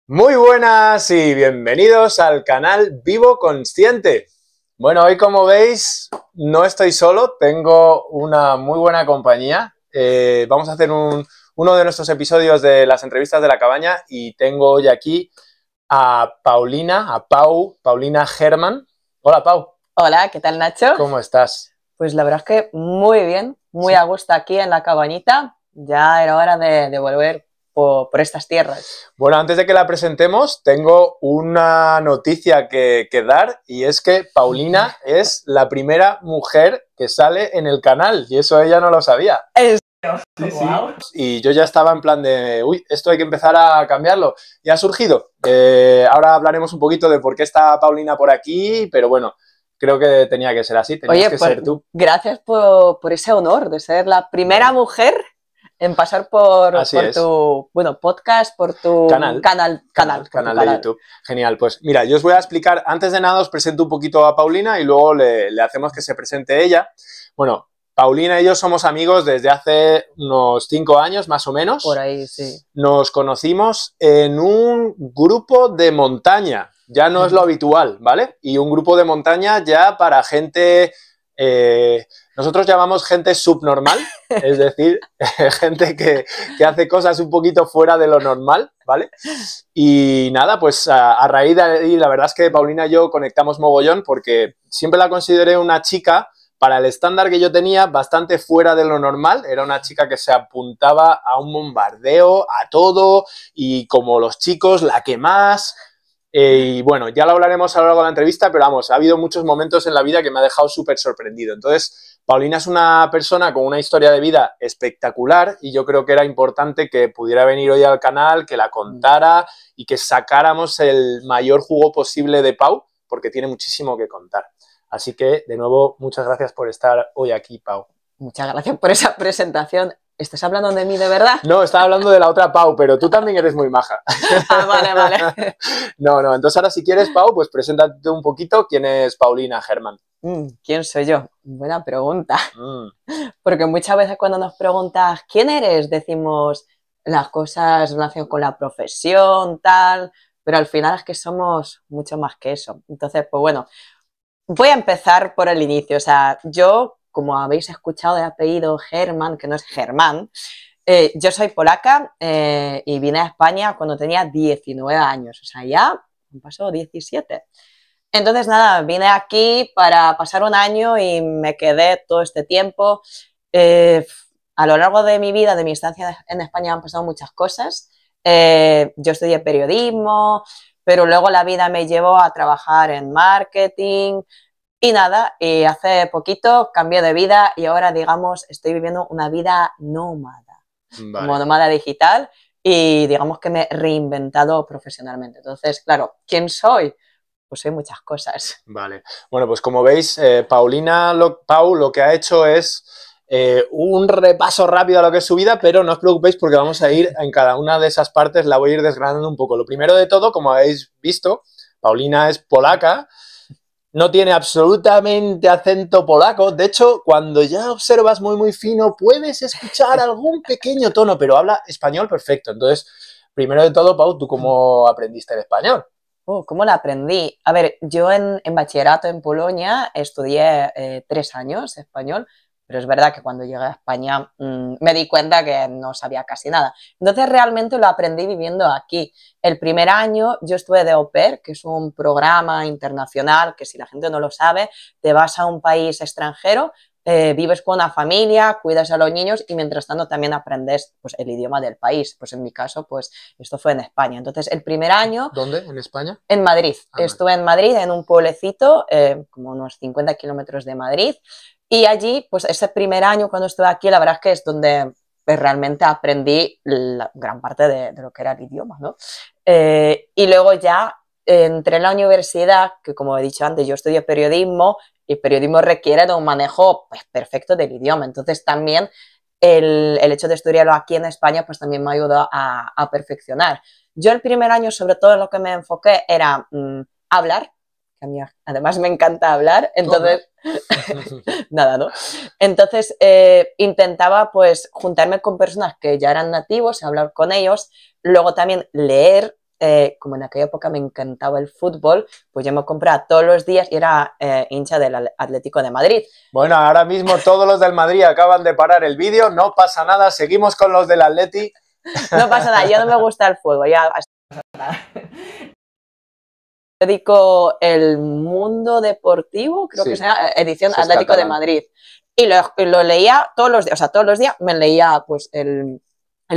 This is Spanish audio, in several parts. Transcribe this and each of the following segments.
Muy buenas y bienvenidos al canal Vivo Consciente. Bueno, hoy como veis no estoy solo, tengo una muy buena compañía. Vamos a hacer uno de nuestros episodios de las entrevistas de la cabaña y tengo hoy aquí a Paulina Hermann. Hola, Pau. Hola, ¿qué tal, Nacho? ¿Cómo estás? Pues la verdad es que muy bien, muy a gusto aquí en la cabañita. Ya era hora de volver por estas tierras. Bueno, antes de que la presentemos, tengo una noticia que dar y es que Paulina es la primera mujer que sale en el canal y eso ella no lo sabía. ¿En serio? Sí, sí. Wow. Y yo ya estaba en plan de, uy, esto hay que empezar a cambiarlo. Y ha surgido. Ahora hablaremos un poquito de por qué está Paulina por aquí, pero bueno, creo que tenía que ser así, tenías que ser tú. Gracias por ese honor de ser la primera mujer en pasar por tu podcast, por tu canal de YouTube. Genial, pues mira, yo os voy a explicar, antes de nada os presento un poquito a Paulina y luego le hacemos que se presente ella. Bueno, Paulina y yo somos amigos desde hace unos 5 años, más o menos. Por ahí, sí. Nos conocimos en un grupo de montaña, ya no es lo habitual, ¿vale? Y un grupo de montaña ya para gente... nosotros llamamos gente subnormal, es decir, gente que hace cosas un poquito fuera de lo normal, ¿vale? Y nada, pues a raíz de ahí, la verdad es que Paulina y yo conectamos mogollón porque siempre la consideré una chica, para el estándar que yo tenía, bastante fuera de lo normal. Era una chica que se apuntaba a un bombardeo, a todo, y como los chicos, la que más... y bueno, ya lo hablaremos a lo largo de la entrevista, pero vamos, ha habido muchos momentos en la vida que me ha dejado súper sorprendido. Entonces, Paulina es una persona con una historia de vida espectacular y yo creo que era importante que pudiera venir hoy al canal, que la contara y que sacáramos el mayor jugo posible de Pau, porque tiene muchísimo que contar. Así que, de nuevo, muchas gracias por estar hoy aquí, Pau. Muchas gracias por esa presentación. ¿Estás hablando de mí de verdad? No, estaba hablando de la otra Pau, pero tú también eres muy maja. Ah, vale. No, entonces ahora si quieres, Pau, pues preséntate un poquito quién es Paulina Hermann. ¿Quién soy yo? Buena pregunta. Porque muchas veces cuando nos preguntas ¿quién eres? Decimos las cosas relacionadas con la profesión, tal, pero al final es que somos mucho más que eso. Entonces, pues bueno, voy a empezar por el inicio. O sea, yo, como habéis escuchado de apellido Hermann, que no es Germán, yo soy polaca y vine a España cuando tenía 19 años. O sea, ya han pasado 17. Entonces, nada, vine aquí para pasar un año y me quedé todo este tiempo. A lo largo de mi vida, de mi estancia en España, han pasado muchas cosas. Yo estudié periodismo, pero luego la vida me llevó a trabajar en marketing y nada, y hace poquito cambié de vida y ahora, digamos, estoy viviendo una vida nómada, como nómada digital, y digamos que me he reinventado profesionalmente. Entonces, claro, ¿quién soy? Pues soy muchas cosas. Vale, bueno, pues como veis, Pau lo que ha hecho es un repaso rápido a lo que es su vida, pero no os preocupéis porque vamos a ir en cada una de esas partes, la voy a ir desgranando un poco. Lo primero de todo, como habéis visto, Paulina es polaca, no tiene absolutamente acento polaco, de hecho, cuando ya observas muy fino, puedes escuchar algún pequeño tono, pero habla español perfecto. Entonces, primero de todo, Pau, ¿tú cómo aprendiste el español? ¿Cómo la aprendí? A ver, yo en bachillerato en Polonia estudié 3 años español, pero es verdad que cuando llegué a España me di cuenta que no sabía casi nada. Entonces realmente lo aprendí viviendo aquí. El primer año yo estuve de au pair, que es un programa internacional que, si la gente no lo sabe, te vas a un país extranjero, vives con una familia, cuidas a los niños y mientras tanto también aprendes pues, el idioma del país. Pues en mi caso, pues esto fue en España. Entonces el primer año... ¿Dónde? ¿En España? En Madrid. Estuve en Madrid, en un pueblecito, como unos 50 kilómetros de Madrid, y allí, pues ese primer año cuando estuve aquí, la verdad es que es donde realmente aprendí la gran parte de lo que era el idioma, ¿no? Y luego ya entré en la universidad, que como he dicho antes, yo estudié periodismo, y periodismo requiere de un manejo pues, perfecto del idioma. Entonces también el hecho de estudiarlo aquí en España pues también me ayudó a perfeccionar. Yo el primer año sobre todo en lo que me enfoqué era hablar, que a mí además me encanta hablar, entonces nada, ¿no? Entonces intentaba pues juntarme con personas que ya eran nativos y hablar con ellos, luego también leer como en aquella época me encantaba el fútbol, pues yo me compraba todos los días y era hincha del Atlético de Madrid. Bueno, ahora mismo todos los del Madrid acaban de parar el vídeo, no pasa nada, seguimos con los del Atleti. No pasa nada, yo no me gusta el fútbol, ya no pasa nada. Dedico El Mundo Deportivo, creo que se llama, edición Atlético de Madrid. Y lo leía todos los días, o sea, todos los días me leía pues el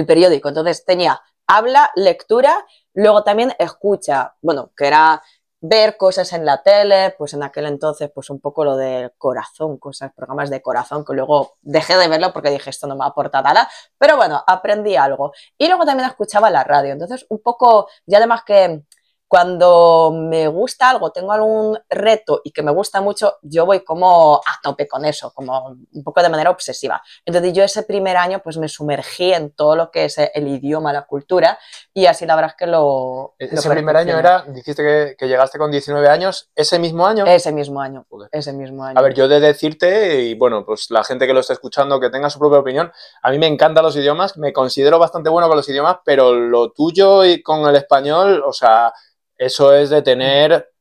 periódico. Entonces tenía habla, lectura, luego también escucha, bueno, que era ver cosas en la tele, pues en aquel entonces pues un poco lo del corazón, cosas, programas de corazón, que luego dejé de verlo porque dije esto no me aporta nada, pero bueno, aprendí algo. Y luego también escuchaba la radio, entonces un poco, y además que cuando me gusta algo, tengo algún reto y que me gusta mucho, yo voy como a tope con eso, como un poco de manera obsesiva. Entonces yo ese primer año pues me sumergí en todo lo que es el idioma, la cultura, y así la verdad es que Ese primer año era, dijiste que llegaste con 19 años, ¿ese mismo año? Ese mismo año, ese mismo año. A ver, yo he de decirte, y bueno, pues la gente que lo está escuchando, que tenga su propia opinión, a mí me encantan los idiomas, me considero bastante bueno con los idiomas, pero lo tuyo y con el español, o sea, eso es de tener,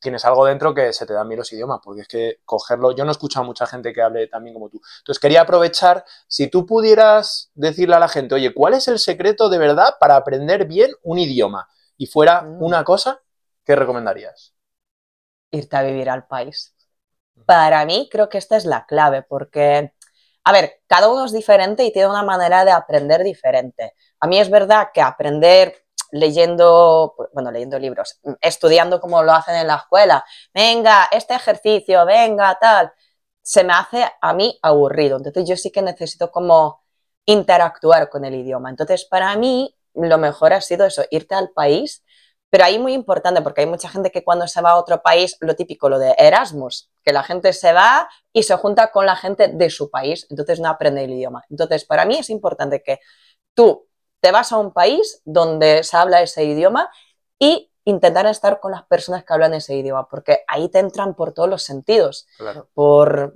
tienes algo dentro que se te dan bien los idiomas, porque es que cogerlo, yo no he escuchado a mucha gente que hable tan bien como tú. Entonces quería aprovechar, si tú pudieras decirle a la gente, oye, ¿cuál es el secreto de verdad para aprender bien un idioma? Y fuera una cosa, ¿qué recomendarías? Irte a vivir al país. Para mí creo que esta es la clave, porque, a ver, cada uno es diferente y tiene una manera de aprender diferente. A mí es verdad que aprender leyendo libros, estudiando como lo hacen en la escuela, venga, este ejercicio, venga, tal, se me hace a mí aburrido. Entonces yo sí que necesito como interactuar con el idioma. Entonces para mí lo mejor ha sido eso, irte al país, pero ahí muy importante porque hay mucha gente que cuando se va a otro país, lo típico, lo de Erasmus, que la gente se va y se junta con la gente de su país, entonces no aprende el idioma. Entonces para mí es importante que tú te vas a un país donde se habla ese idioma y intentar estar con las personas que hablan ese idioma, porque ahí te entran por todos los sentidos, claro. por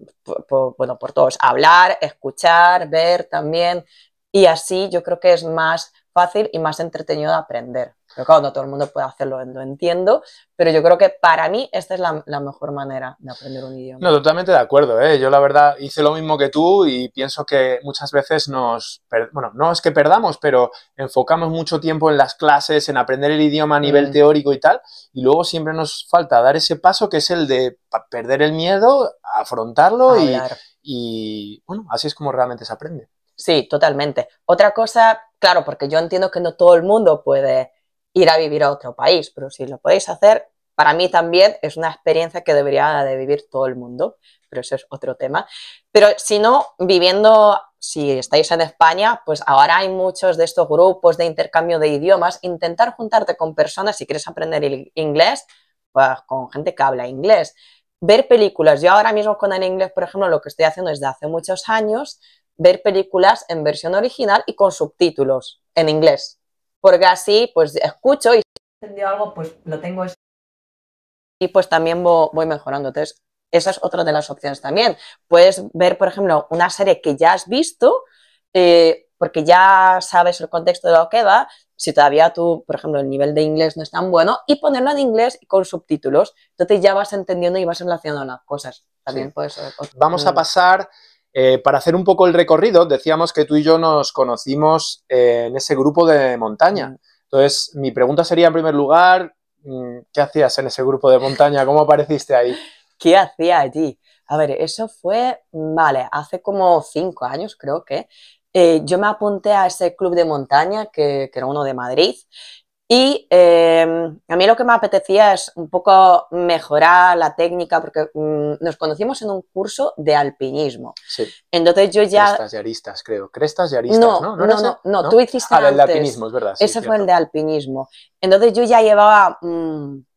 todos, hablar, escuchar, ver también, y así yo creo que es más fácil y más entretenido de aprender. Pero claro, no todo el mundo puede hacerlo, lo entiendo, pero yo creo que para mí esta es la mejor manera de aprender un idioma. No, totalmente de acuerdo, ¿eh? Yo la verdad hice lo mismo que tú y pienso que muchas veces bueno, no es que perdamos, pero enfocamos mucho tiempo en las clases, en aprender el idioma a nivel teórico y tal, y luego siempre nos falta dar ese paso que es el de perder el miedo, afrontarlo y bueno, así es como realmente se aprende. Sí, totalmente. Otra cosa, claro, porque yo entiendo que no todo el mundo puede ir a vivir a otro país, pero si lo podéis hacer, para mí también es una experiencia que debería de vivir todo el mundo, pero eso es otro tema. Pero si no, si estáis en España, pues ahora hay muchos de estos grupos de intercambio de idiomas, intentar juntarte con personas, si quieres aprender el inglés, pues con gente que habla inglés. Ver películas, yo ahora mismo con el inglés, por ejemplo, lo que estoy haciendo desde hace muchos años, ver películas en versión original y con subtítulos en inglés, porque así pues escucho y si he entendido algo pues lo tengo y pues también voy mejorando. Entonces esa es otra de las opciones también. Puedes ver, por ejemplo, una serie que ya has visto porque ya sabes el contexto de lo que va, si todavía tú, por ejemplo, el nivel de inglés no es tan bueno, y ponerlo en inglés y con subtítulos, entonces ya vas entendiendo y vas relacionando las cosas. También puede ser. Vamos a pasar... para hacer un poco el recorrido, decíamos que tú y yo nos conocimos en ese grupo de montaña. Entonces, mi pregunta sería, en primer lugar, ¿qué hacías en ese grupo de montaña? ¿Cómo apareciste ahí? ¿Qué hacía allí? A ver, eso fue, hace como 5 años creo que. Yo me apunté a ese club de montaña, que era uno de Madrid, y a mí lo que me apetecía es un poco mejorar la técnica, porque nos conocimos en un curso de alpinismo. Sí. Entonces yo ya... Crestas y aristas, creo. Crestas y aristas, ¿no? No, tú hiciste el de alpinismo, es verdad. Sí, ese fue el de alpinismo. Entonces yo ya llevaba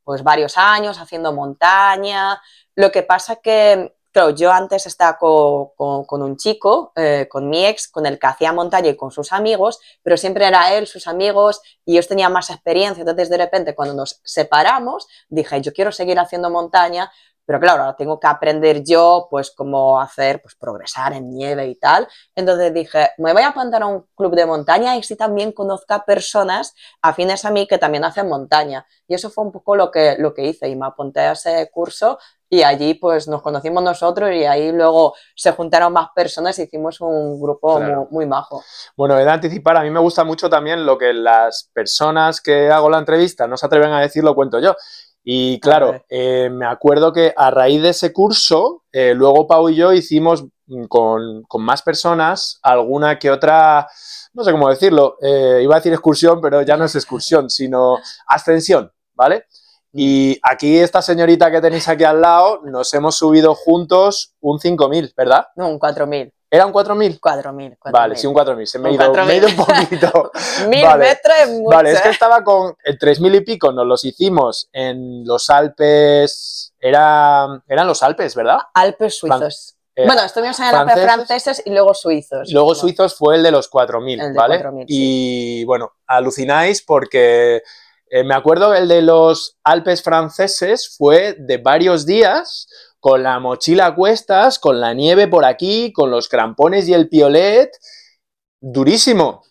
pues varios años haciendo montaña. Lo que pasa que... Claro, yo antes estaba con un chico, con mi ex, con el que hacía montaña y con sus amigos, pero siempre era él, sus amigos, y yo tenía más experiencia. Entonces, de repente, cuando nos separamos, dije, yo quiero seguir haciendo montaña, pero claro, ahora tengo que aprender yo, pues, cómo hacer, pues, progresar en nieve y tal. Entonces dije, me voy a apuntar a un club de montaña y si también conozca personas afines a mí que también hacen montaña. Y eso fue un poco lo que hice y me apunté a ese curso y allí pues nos conocimos nosotros y ahí luego se juntaron más personas y hicimos un grupo Claro. muy majo. Bueno, he de anticipar, a mí me gusta mucho también lo que las personas que hago la entrevista no se atreven a decir, lo cuento yo. Y claro, me acuerdo que a raíz de ese curso, luego Pau y yo hicimos con más personas alguna que otra, no sé cómo decirlo, iba a decir excursión, pero ya no es excursión, sino ascensión, ¿vale? Y aquí esta señorita que tenéis aquí al lado, nos hemos subido juntos un 5.000, ¿verdad? No, un 4.000. ¿Era un 4.000? 4.000. Vale, sí, un 4.000. Se me ha ido un poquito. 1.000 vale. metros es mucho. Vale, es que estaba con 3.000 y pico, nos los hicimos en los Alpes. Eran los Alpes, ¿verdad? Alpes suizos. Bueno, estuvimos en Alpes franceses y luego suizos. Y luego suizos fue el de los 4.000, ¿vale? 4.000, y sí. bueno, alucináis porque me acuerdo el de los Alpes franceses fue de varios días, con la mochila a cuestas, con la nieve por aquí, con los crampones y el piolet, durísimo.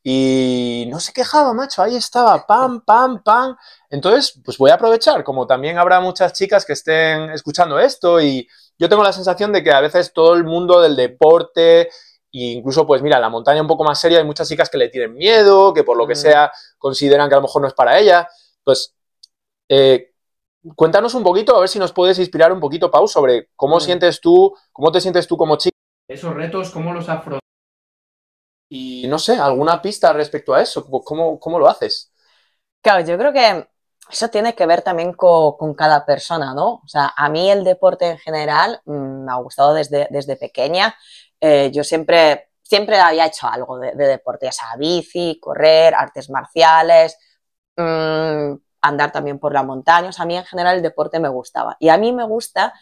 Y no se quejaba, macho, ahí estaba, pam, pam, pam. Entonces, pues voy a aprovechar, como también habrá muchas chicas que estén escuchando esto y yo tengo la sensación de que a veces todo el mundo del deporte, e incluso, pues mira, la montaña un poco más seria, hay muchas chicas que le tienen miedo, que por lo que sea consideran que a lo mejor no es para ella. Pues cuéntanos un poquito, a ver si nos puedes inspirar un poquito, Pau, sobre cómo sientes tú, cómo te sientes tú como chica. Esos retos, cómo los afrontas. Y no sé, alguna pista respecto a eso, ¿cómo lo haces? Claro, yo creo que eso tiene que ver también con cada persona, ¿no? O sea, a mí el deporte en general me ha gustado desde pequeña. Yo siempre había hecho algo de deporte, ya sea bici, correr, artes marciales, andar también por la montaña. O sea, a mí en general el deporte me gustaba. Y a mí me gustan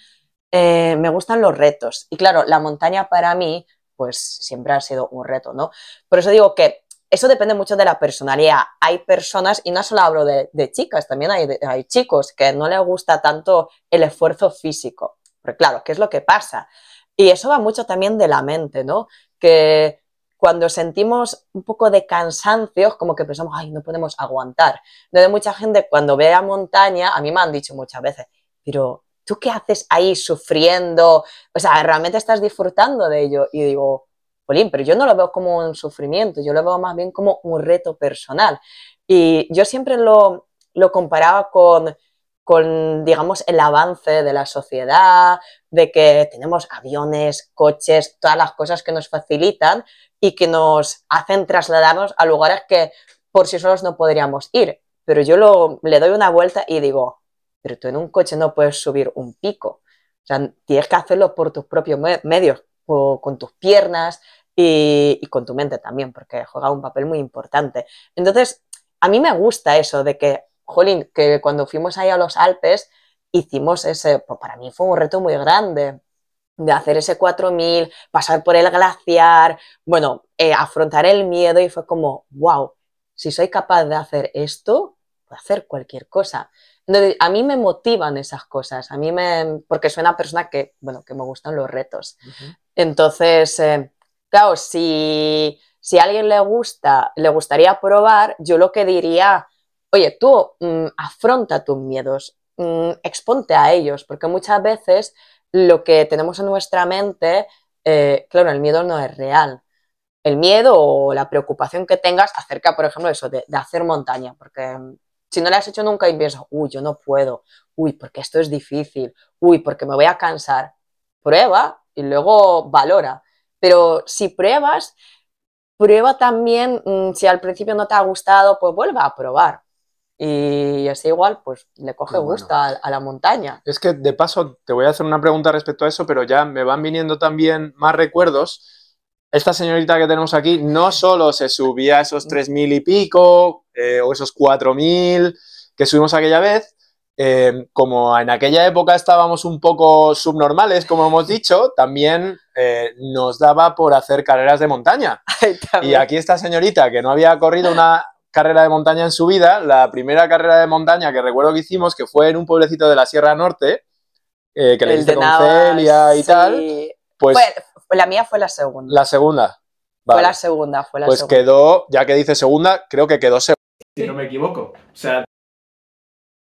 los retos. Y claro, la montaña para mí, pues siempre ha sido un reto, ¿no? Por eso digo que eso depende mucho de la personalidad. Hay personas, y no solo hablo de chicas, también hay chicos que no les gusta tanto el esfuerzo físico. Pero claro, ¿qué es lo que pasa? Y eso va mucho también de la mente, ¿no? Que cuando sentimos un poco de cansancio, como que pensamos, ay, no podemos aguantar. Entonces mucha gente cuando ve a montaña, a mí me han dicho muchas veces, pero ¿tú qué haces ahí sufriendo? O sea, ¿realmente estás disfrutando de ello? Y digo, Polín, pero yo no lo veo como un sufrimiento, yo lo veo más bien como un reto personal. Y yo siempre lo comparaba con, digamos, el avance de la sociedad, de que tenemos aviones, coches, todas las cosas que nos facilitan y que nos hacen trasladarnos a lugares que por sí solos no podríamos ir. Pero yo le doy una vuelta y digo, pero tú en un coche no puedes subir un pico. O sea, tienes que hacerlo por tus propios medios, con tus piernas y con tu mente también, porque juega un papel muy importante. Entonces, a mí me gusta eso de que, jolín, que cuando fuimos ahí a los Alpes, hicimos pues para mí fue un reto muy grande, de hacer ese 4.000, pasar por el glaciar, bueno, afrontar el miedo y fue como, wow, si soy capaz de hacer esto, puedo hacer cualquier cosa. Entonces, a mí me motivan esas cosas, porque soy una persona que, bueno, que me gustan los retos. Entonces, claro, si a alguien le gustaría probar, yo lo que diría, oye, tú afronta tus miedos, exponte a ellos, porque muchas veces lo que tenemos en nuestra mente, claro, el miedo no es real. El miedo o la preocupación que tengas acerca, por ejemplo, eso de hacer montaña, porque si no lo has hecho nunca y piensas, uy, yo no puedo, uy, porque esto es difícil, uy, porque me voy a cansar. Prueba y luego valora. Pero si prueba también, si al principio no te ha gustado, pues vuelve a probar. Y así igual, pues le coge gusto a la montaña. Es que de paso te voy a hacer una pregunta respecto a eso, pero ya me van viniendo también más recuerdos. Esta señorita que tenemos aquí no solo se subía a esos 3.000 y pico o esos 4.000 que subimos aquella vez, como en aquella época estábamos un poco subnormales, como hemos dicho, también nos daba por hacer carreras de montaña. Y aquí esta señorita que no había corrido una carrera de montaña en su vida, la primera carrera de montaña que recuerdo que hicimos, que fue en un pueblecito de la Sierra Norte, que le El diste de con Navas, Celia y sí. tal, pues... La mía fue la segunda. La segunda. Fue Vale. la segunda, fue la pues segunda. quedó, ya que dice segunda, creo que quedó segunda. Si no me equivoco. O sea,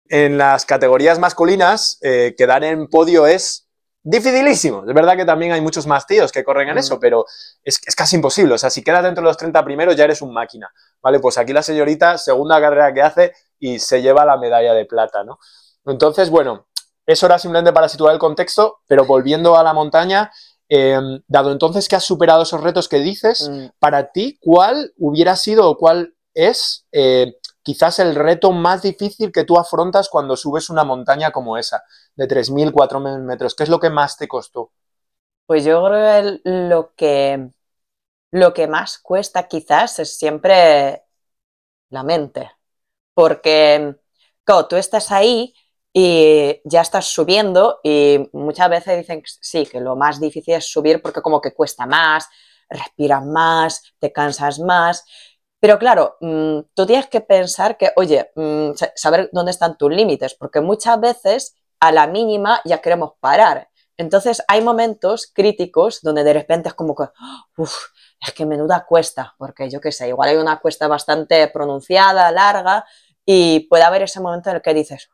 en las categorías masculinas, quedar en podio es dificilísimo. Es verdad que también hay muchos más tíos que corren en eso, pero es casi imposible. O sea, si quedas dentro de los 30 primeros ya eres un máquina. Vale, pues aquí la señorita, segunda carrera que hace y se lleva la medalla de plata, ¿no? Entonces, bueno, eso era simplemente para situar el contexto, pero volviendo a la montaña, dado entonces que has superado esos retos que dices, para ti, ¿cuál hubiera sido o cuál es quizás el reto más difícil que tú afrontas cuando subes una montaña como esa, de 3.000, 4.000 metros? ¿Qué es lo que más te costó? Pues yo creo que lo que más cuesta quizás es siempre la mente, porque claro, tú estás ahí y ya estás subiendo y muchas veces dicen que sí, que lo más difícil es subir porque como que cuesta más, respiras más, te cansas más, pero claro, tú tienes que pensar que, oye, saber dónde están tus límites, porque muchas veces a la mínima ya queremos parar. Entonces hay momentos críticos donde de repente es como que, uff, es que menuda cuesta, porque yo qué sé, igual hay una cuesta bastante pronunciada, larga, y puede haber ese momento en el que dices,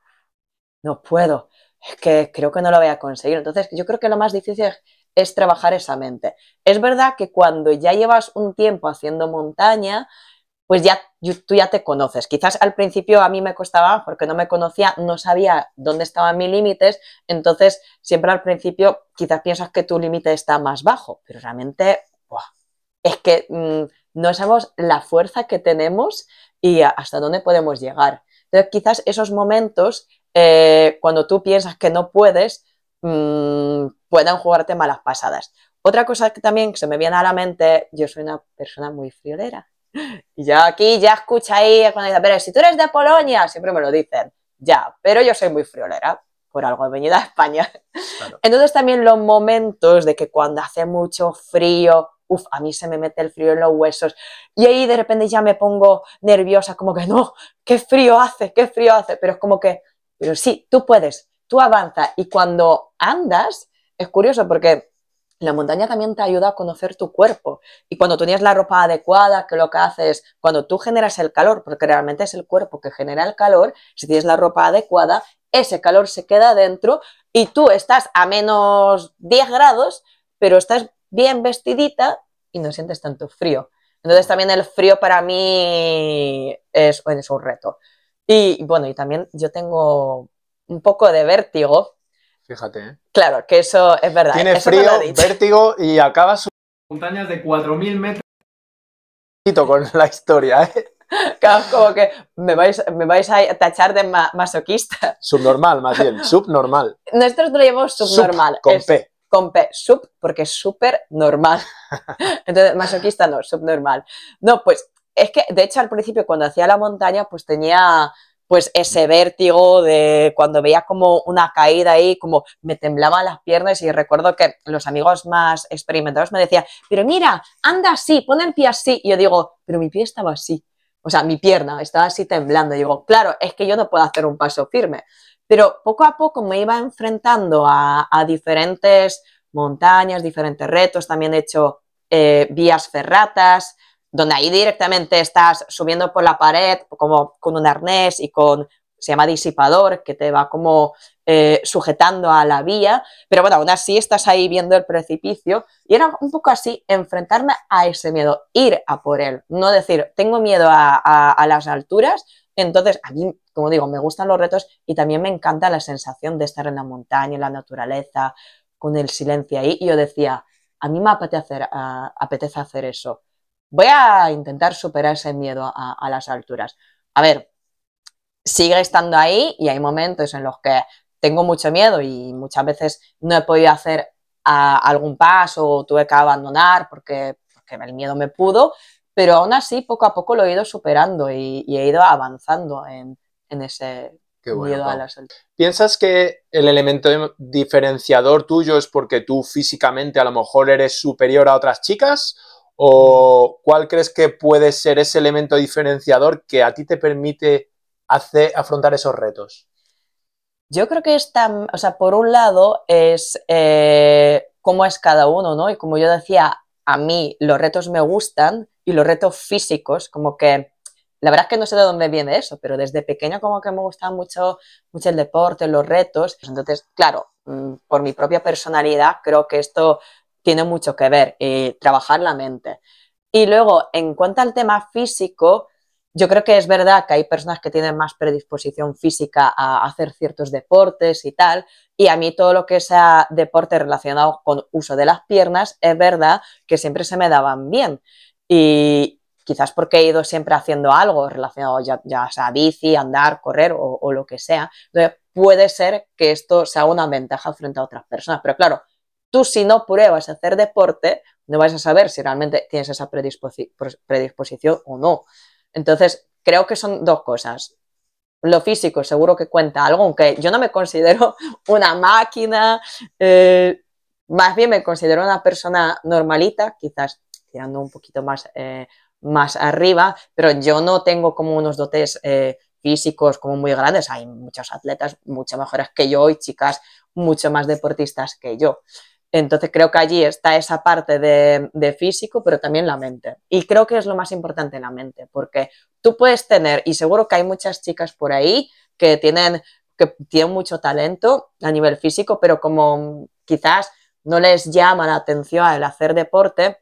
no puedo, es que creo que no lo voy a conseguir. Entonces yo creo que lo más difícil es trabajar esa mente. Es verdad que cuando ya llevas un tiempo haciendo montaña, pues ya tú ya te conoces. Quizás al principio a mí me costaba porque no me conocía, no sabía dónde estaban mis límites, entonces siempre al principio quizás piensas que tu límite está más bajo, pero realmente es que no sabemos la fuerza que tenemos y hasta dónde podemos llegar. Entonces quizás esos momentos, cuando tú piensas que no puedes, puedan jugarte malas pasadas. Otra cosa que también se me viene a la mente, yo soy una persona muy friolera. Y ya aquí ya escucha ahí cuando dice, pero si tú eres de Polonia, siempre me lo dicen. Ya, pero yo soy muy friolera, por algo he venido a España. Claro. Entonces también los momentos de que cuando hace mucho frío, a mí se me mete el frío en los huesos y ahí de repente ya me pongo nerviosa, como que no, qué frío hace, pero es como que, pero sí, tú puedes, tú avanza y cuando andas, es curioso porque la montaña también te ayuda a conocer tu cuerpo y cuando tú tienes la ropa adecuada, que lo que haces, cuando tú generas el calor, porque realmente es el cuerpo que genera el calor, si tienes la ropa adecuada, ese calor se queda dentro y tú estás a menos 10 grados, pero estás bien vestidita y no sientes tanto frío. Entonces también el frío para mí es un reto. Y bueno, y también yo tengo un poco de vértigo. Fíjate, ¿eh? Claro, que eso es verdad. Tiene eso frío, vértigo y acaba su... montañas de 4.000 metros. Con la historia, ¿eh? Claro, como que me vais a tachar de masoquista. Subnormal, más bien, subnormal. Nosotros lo llamamos subnormal. Con P. Con P, sub, porque es súper normal. Entonces, masoquista no, subnormal. No, pues es que, de hecho, al principio, cuando hacía la montaña, pues tenía pues ese vértigo de cuando veía como una caída ahí, como me temblaban las piernas y recuerdo que los amigos más experimentados me decían, pero mira, anda así, pon el pie así. Y yo digo, pero mi pie estaba así. O sea, mi pierna estaba así temblando. Y digo, claro, es que yo no puedo hacer un paso firme. Pero poco a poco me iba enfrentando a diferentes montañas, diferentes retos. También he hecho vías ferratas, donde ahí directamente estás subiendo por la pared como con un arnés y se llama disipador, que te va como sujetando a la vía, pero bueno, aún así estás ahí viendo el precipicio y era un poco así, enfrentarme a ese miedo, ir a por él, no decir, tengo miedo a las alturas, entonces a mí, como digo, me gustan los retos y también me encanta la sensación de estar en la montaña, en la naturaleza, con el silencio ahí, y yo decía, a mí me apetece hacer eso. Voy a intentar superar ese miedo a las alturas. A ver, sigue estando ahí y hay momentos en los que tengo mucho miedo y muchas veces no he podido hacer algún paso o tuve que abandonar porque el miedo me pudo, pero aún así poco a poco lo he ido superando y he ido avanzando en ese miedo a las alturas. ¿Piensas que el elemento diferenciador tuyo es porque tú físicamente a lo mejor eres superior a otras chicas? ¿O cuál crees que puede ser ese elemento diferenciador que a ti te permite afrontar esos retos? Yo creo que está, o sea, por un lado es cómo es cada uno, ¿no? Y como yo decía, a mí los retos me gustan y los retos físicos, como que, la verdad es que no sé de dónde viene eso, pero desde pequeño como que me gustaba mucho, mucho el deporte, los retos. Entonces, claro, por mi propia personalidad creo que esto tiene mucho que ver, trabajar la mente. Y luego, en cuanto al tema físico, yo creo que es verdad que hay personas que tienen más predisposición física a hacer ciertos deportes y tal, y a mí todo lo que sea deporte relacionado con uso de las piernas, es verdad que siempre se me daban bien. Y quizás porque he ido siempre haciendo algo relacionado ya sea bici, andar, correr o lo que sea. Entonces, puede ser que esto sea una ventaja frente a otras personas. Pero claro, tú si no pruebas a hacer deporte, no vas a saber si realmente tienes esa predisposición o no. Entonces, creo que son dos cosas. Lo físico seguro que cuenta algo, aunque yo no me considero una máquina, más bien me considero una persona normalita, quizás tirando un poquito más arriba, pero yo no tengo como unos dotes físicos como muy grandes. Hay muchos atletas mucho mejores que yo y chicas mucho más deportistas que yo. Entonces creo que allí está esa parte de físico, pero también la mente. Y creo que es lo más importante la mente, porque tú puedes tener, y seguro que hay muchas chicas por ahí que tienen mucho talento a nivel físico, pero como quizás no les llama la atención el hacer deporte,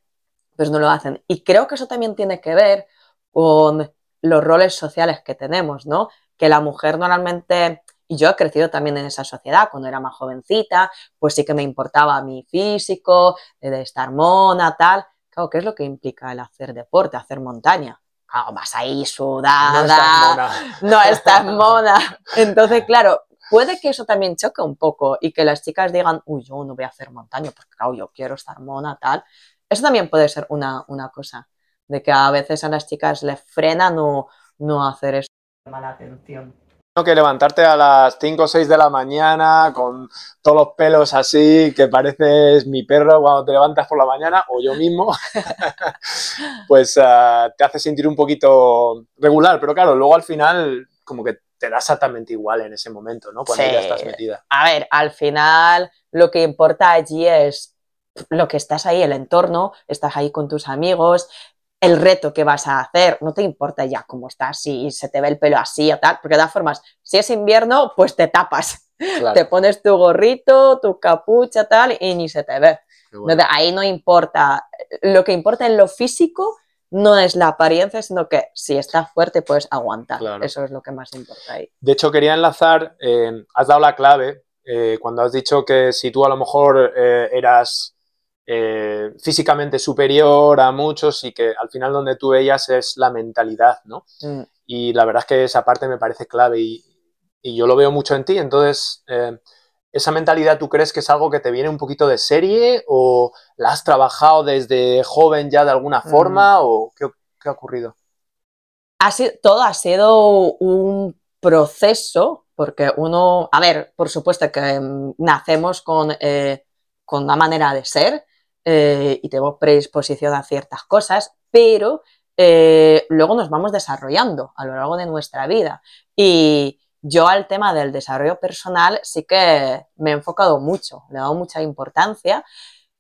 pues no lo hacen. Y creo que eso también tiene que ver con los roles sociales que tenemos, ¿no? Que la mujer normalmente, y yo he crecido también en esa sociedad, cuando era más jovencita, pues sí que me importaba mi físico, de estar mona, tal. Claro, ¿qué es lo que implica el hacer deporte, hacer montaña? Claro, vas ahí No estás sudada, mona. no estás mona. Entonces, claro, puede que eso también choque un poco y que las chicas digan, uy, yo no voy a hacer montaña porque, claro, yo quiero estar mona, tal. Eso también puede ser una cosa, de que a veces a las chicas les frena no hacer eso. Mala atención. Tengo que levantarte a las 5 o 6 de la mañana con todos los pelos así, que pareces mi perro cuando te levantas por la mañana, o yo mismo, pues te hace sentir un poquito regular, pero claro, luego al final como que te da exactamente igual en ese momento, ¿no? Cuando Sí. ya estás metida. A ver, al final lo que importa allí es lo que estás ahí, el entorno, estás ahí con tus amigos, el reto que vas a hacer, no te importa ya cómo estás, si se te ve el pelo así o tal, porque de todas formas, si es invierno, pues te tapas, Claro. te pones tu gorrito, tu capucha, tal, y ni se te ve. Bueno. Entonces, ahí no importa, lo que importa en lo físico no es la apariencia, sino que si estás fuerte puedes aguantar, Claro. eso es lo que más importa ahí. De hecho, quería enlazar, has dado la clave cuando has dicho que si tú a lo mejor eras físicamente superior a muchos y que al final donde tú veías es la mentalidad, ¿no? Y la verdad es que esa parte me parece clave y yo lo veo mucho en ti. Entonces, ¿esa mentalidad tú crees que es algo que te viene un poquito de serie o la has trabajado desde joven ya de alguna forma o qué ha ocurrido? Todo ha sido un proceso, porque uno, a ver, por supuesto que nacemos con una manera de ser y tenemos predisposición a ciertas cosas, pero luego nos vamos desarrollando a lo largo de nuestra vida. Y yo al tema del desarrollo personal sí que me he enfocado mucho, le he dado mucha importancia.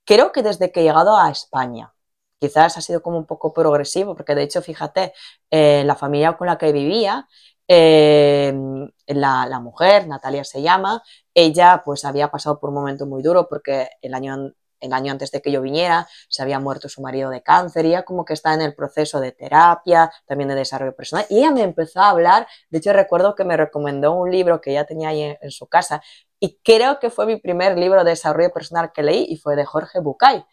Creo que desde que he llegado a España, quizás ha sido como un poco progresivo, porque de hecho, fíjate, la familia con la que vivía, la mujer, Natalia se llama, ella pues había pasado por un momento muy duro porque el año antes de que yo viniera se había muerto su marido de cáncer y ella como que está en el proceso de terapia, también de desarrollo personal, y ella me empezó a hablar, de hecho recuerdo que me recomendó un libro que ella tenía ahí en su casa y creo que fue mi primer libro de desarrollo personal que leí y fue de Jorge Bucay.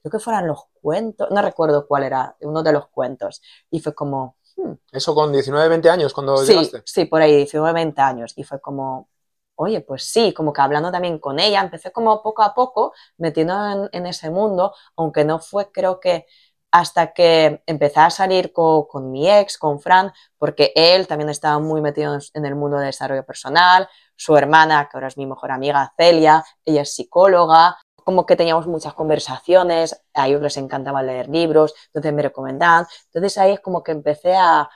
Creo que fueran los cuentos, no recuerdo cuál era, uno de los cuentos. Y fue como... ¿Eso con 19, 20 años cuando llegaste? Sí, por ahí, 19, 20 años. Y fue como, oye, pues sí, como que hablando también con ella, empecé como poco a poco metiendo en ese mundo, aunque no fue, creo que hasta que empecé a salir con mi ex, con Fran, porque él también estaba muy metido en el mundo de desarrollo personal, su hermana, que ahora es mi mejor amiga, Celia, ella es psicóloga, como que teníamos muchas conversaciones, a ellos les encantaba leer libros, entonces me recomendaban, entonces ahí es como que empecé a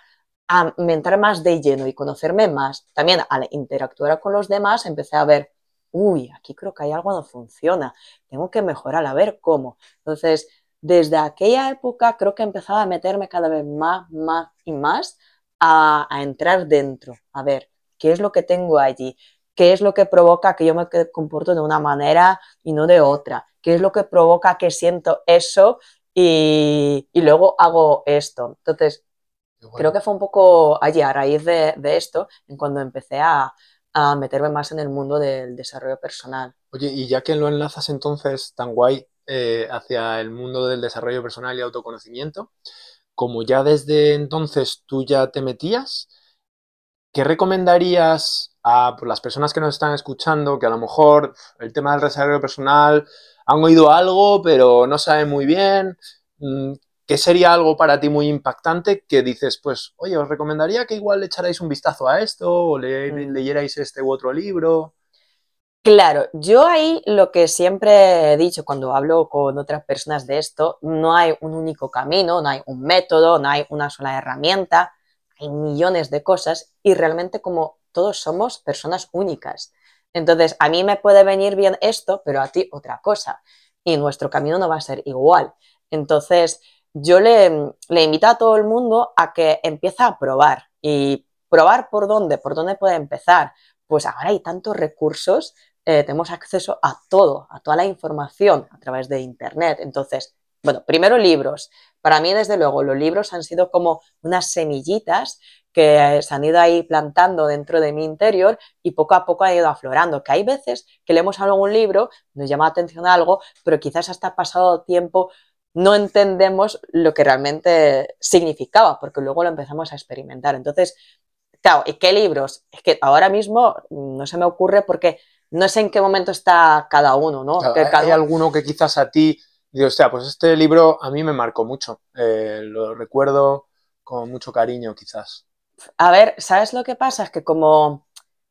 a entrar más de lleno y conocerme más, también al interactuar con los demás, empecé a ver, uy, aquí creo que hay algo que no funciona, tengo que mejorar, a ver cómo. Entonces, desde aquella época creo que empezaba a meterme cada vez más y más a entrar dentro, a ver qué es lo que tengo allí, qué es lo que provoca que yo me comporto de una manera y no de otra, qué es lo que provoca que siento eso y luego hago esto. Entonces, Bueno. creo que fue un poco allí, a raíz de esto, en cuando empecé a meterme más en el mundo del desarrollo personal. Oye, y ya que lo enlazas entonces tan guay hacia el mundo del desarrollo personal y autoconocimiento, como ya desde entonces tú ya te metías, ¿qué recomendarías a pues, las personas que nos están escuchando, que a lo mejor el tema del desarrollo personal han oído algo, pero no saben muy bien? ¿Qué sería algo para ti muy impactante que dices, pues, oye, os recomendaría que igual le echarais un vistazo a esto o leyerais este u otro libro? Claro, yo ahí lo que siempre he dicho cuando hablo con otras personas de esto, no hay un único camino, no hay un método, no hay una sola herramienta, hay millones de cosas y realmente como todos somos personas únicas. Entonces, a mí me puede venir bien esto, pero a ti otra cosa y nuestro camino no va a ser igual. Entonces, yo le invito a todo el mundo a que empiece a probar y probar por dónde puede empezar. Pues ahora hay tantos recursos, tenemos acceso a todo, a toda la información a través de Internet. Entonces, bueno, primero libros. Para mí, desde luego, los libros han sido como unas semillitas que se han ido ahí plantando dentro de mi interior y poco a poco han ido aflorando. Que hay veces que leemos algún libro, nos llama la atención algo, pero quizás hasta pasado tiempo no entendemos lo que realmente significaba, porque luego lo empezamos a experimentar. Entonces, claro, ¿y qué libros? Es que ahora mismo no se me ocurre porque no sé en qué momento está cada uno, ¿no? Claro, Que ¿hay cada... alguno que quizás a ti, digo, hostia, pues este libro a mí me marcó mucho, lo recuerdo con mucho cariño quizás? A ver, ¿sabes lo que pasa? Es que como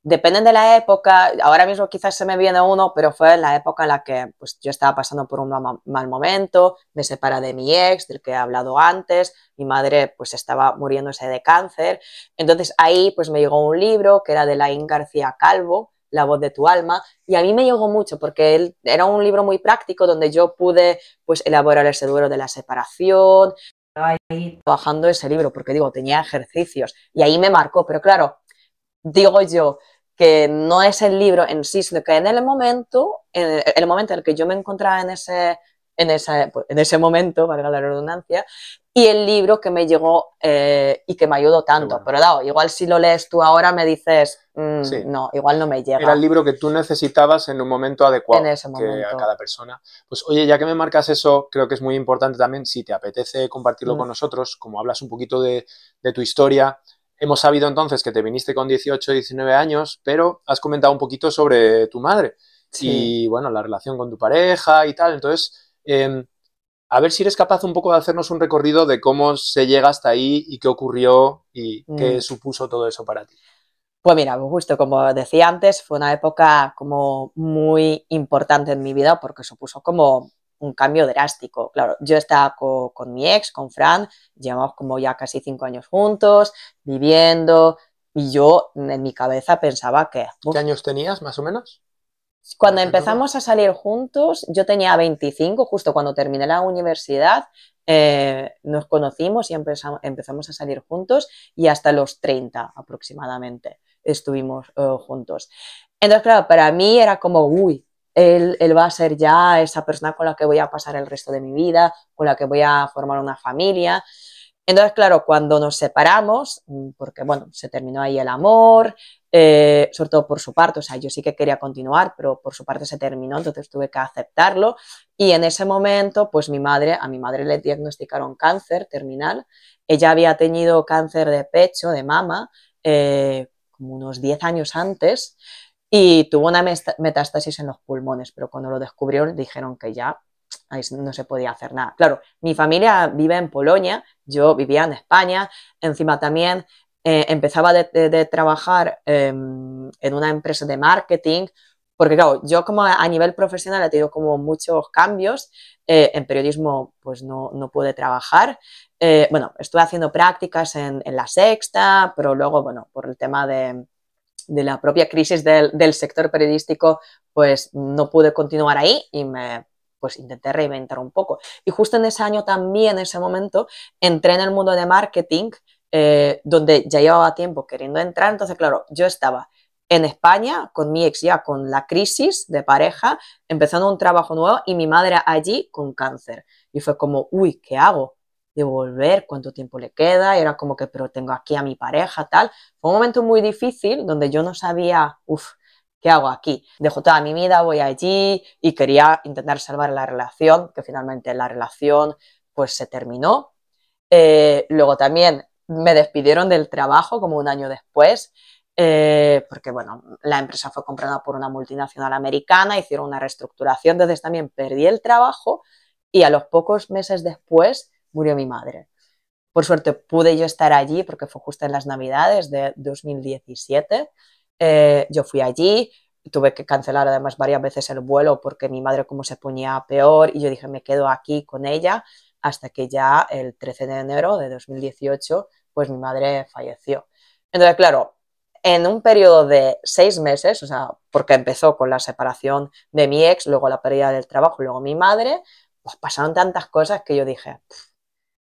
dependen de la época, ahora mismo quizás se me viene uno, pero fue en la época en la que pues, yo estaba pasando por un mal momento, me separé de mi ex, del que he hablado antes, mi madre pues estaba muriéndose de cáncer, entonces ahí pues me llegó un libro que era de Laín García Calvo, La voz de tu alma, y a mí me llegó mucho porque él era un libro muy práctico donde yo pude pues elaborar ese duelo de la separación, trabajando ese libro, porque digo, tenía ejercicios y ahí me marcó, pero claro, digo yo que no es el libro en sí, sino que en el momento en el que yo me encontraba en ese momento, valga la redundancia, y el libro que me llegó y que me ayudó tanto. Bueno. Pero claro, igual si lo lees tú ahora me dices, Sí. no, igual no me llega. Era el libro que tú necesitabas en un momento adecuado, En ese que a momento. cada persona. Pues oye, ya que me marcas eso, creo que es muy importante también, si te apetece compartirlo con nosotros, como hablas un poquito de tu historia. Hemos sabido entonces que te viniste con 18, 19 años, pero has comentado un poquito sobre tu madre Sí. y, bueno, la relación con tu pareja y tal. Entonces, a ver si eres capaz un poco de hacernos un recorrido de cómo se llega hasta ahí y qué ocurrió y qué supuso todo eso para ti. Pues mira, justo como decía antes, fue una época como muy importante en mi vida porque supuso como un cambio drástico. Claro, yo estaba con mi ex, con Fran, llevamos como ya casi 5 años juntos, viviendo, y yo en mi cabeza pensaba que... ¿Qué años tenías, más o menos? Cuando empezamos a salir juntos, yo tenía 25, justo cuando terminé la universidad, nos conocimos y empezamos a salir juntos y hasta los 30 aproximadamente estuvimos juntos. Entonces, claro, para mí era como, uy, él va a ser ya esa persona con la que voy a pasar el resto de mi vida, con la que voy a formar una familia. Entonces, claro, cuando nos separamos, porque bueno, se terminó ahí el amor, sobre todo por su parte, o sea, yo sí que quería continuar, pero por su parte se terminó, entonces tuve que aceptarlo. Y en ese momento, pues a mi madre le diagnosticaron cáncer terminal. Ella había tenido cáncer de pecho, de mama, como unos 10 años antes, y tuvo una metástasis en los pulmones, pero cuando lo descubrieron dijeron que ya ahí no se podía hacer nada. Claro, mi familia vive en Polonia, yo vivía en España, encima también empezaba de trabajar en una empresa de marketing, porque claro, yo como a nivel profesional he tenido como muchos cambios, en periodismo pues no pude trabajar, bueno, estuve haciendo prácticas en La Sexta, pero luego, bueno, por el tema de la propia crisis del sector periodístico, pues no pude continuar ahí y pues intenté reinventar un poco. Y justo en ese año también, en ese momento, entré en el mundo de marketing, donde ya llevaba tiempo queriendo entrar. Entonces, claro, yo estaba en España con mi ex ya con la crisis de pareja, empezando un trabajo nuevo y mi madre allí con cáncer. Y fue como, uy, ¿qué hago? ¿Debo volver? ¿Cuánto tiempo le queda? Y era como que, pero tengo aquí a mi pareja, tal. Fue un momento muy difícil donde yo no sabía, ¿qué hago aquí? Dejo toda mi vida, voy allí y quería intentar salvar la relación, que finalmente la relación pues se terminó. Luego también me despidieron del trabajo como un año después, porque bueno, la empresa fue comprada por una multinacional americana, hicieron una reestructuración, entonces también perdí el trabajo y a los pocos meses después murió mi madre. Por suerte pude yo estar allí porque fue justo en las Navidades de 2017. Yo fui allí, tuve que cancelar además varias veces el vuelo porque mi madre como se ponía peor y yo dije me quedo aquí con ella hasta que ya el 13 de enero de 2018 pues mi madre falleció. Entonces claro, en un periodo de 6 meses, o sea, porque empezó con la separación de mi ex, luego la pérdida del trabajo, luego mi madre, pues pasaron tantas cosas que yo dije,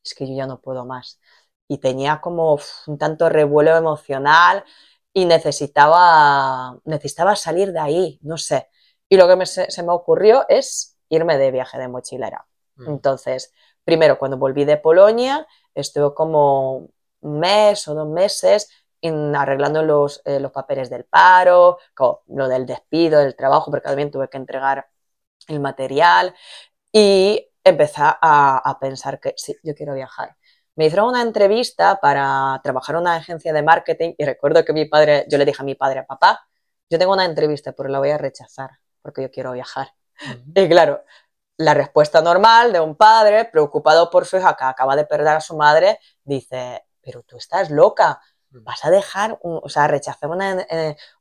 es que yo ya no puedo más. Y tenía como un tanto revuelo emocional y necesitaba salir de ahí, no sé. Y lo que se me ocurrió es irme de viaje de mochilera. Entonces, primero cuando volví de Polonia, estuve como un mes o 2 meses arreglando los papeles del paro, lo del despido, del trabajo, porque también tuve que entregar el material y empecé a pensar que sí, yo quiero viajar. Me hicieron una entrevista para trabajar en una agencia de marketing y recuerdo que yo le dije a mi padre, papá, yo tengo una entrevista, pero la voy a rechazar porque yo quiero viajar. Y claro, la respuesta normal de un padre preocupado por su hija que acaba de perder a su madre, dice, pero tú estás loca, vas a dejar, o sea, rechazar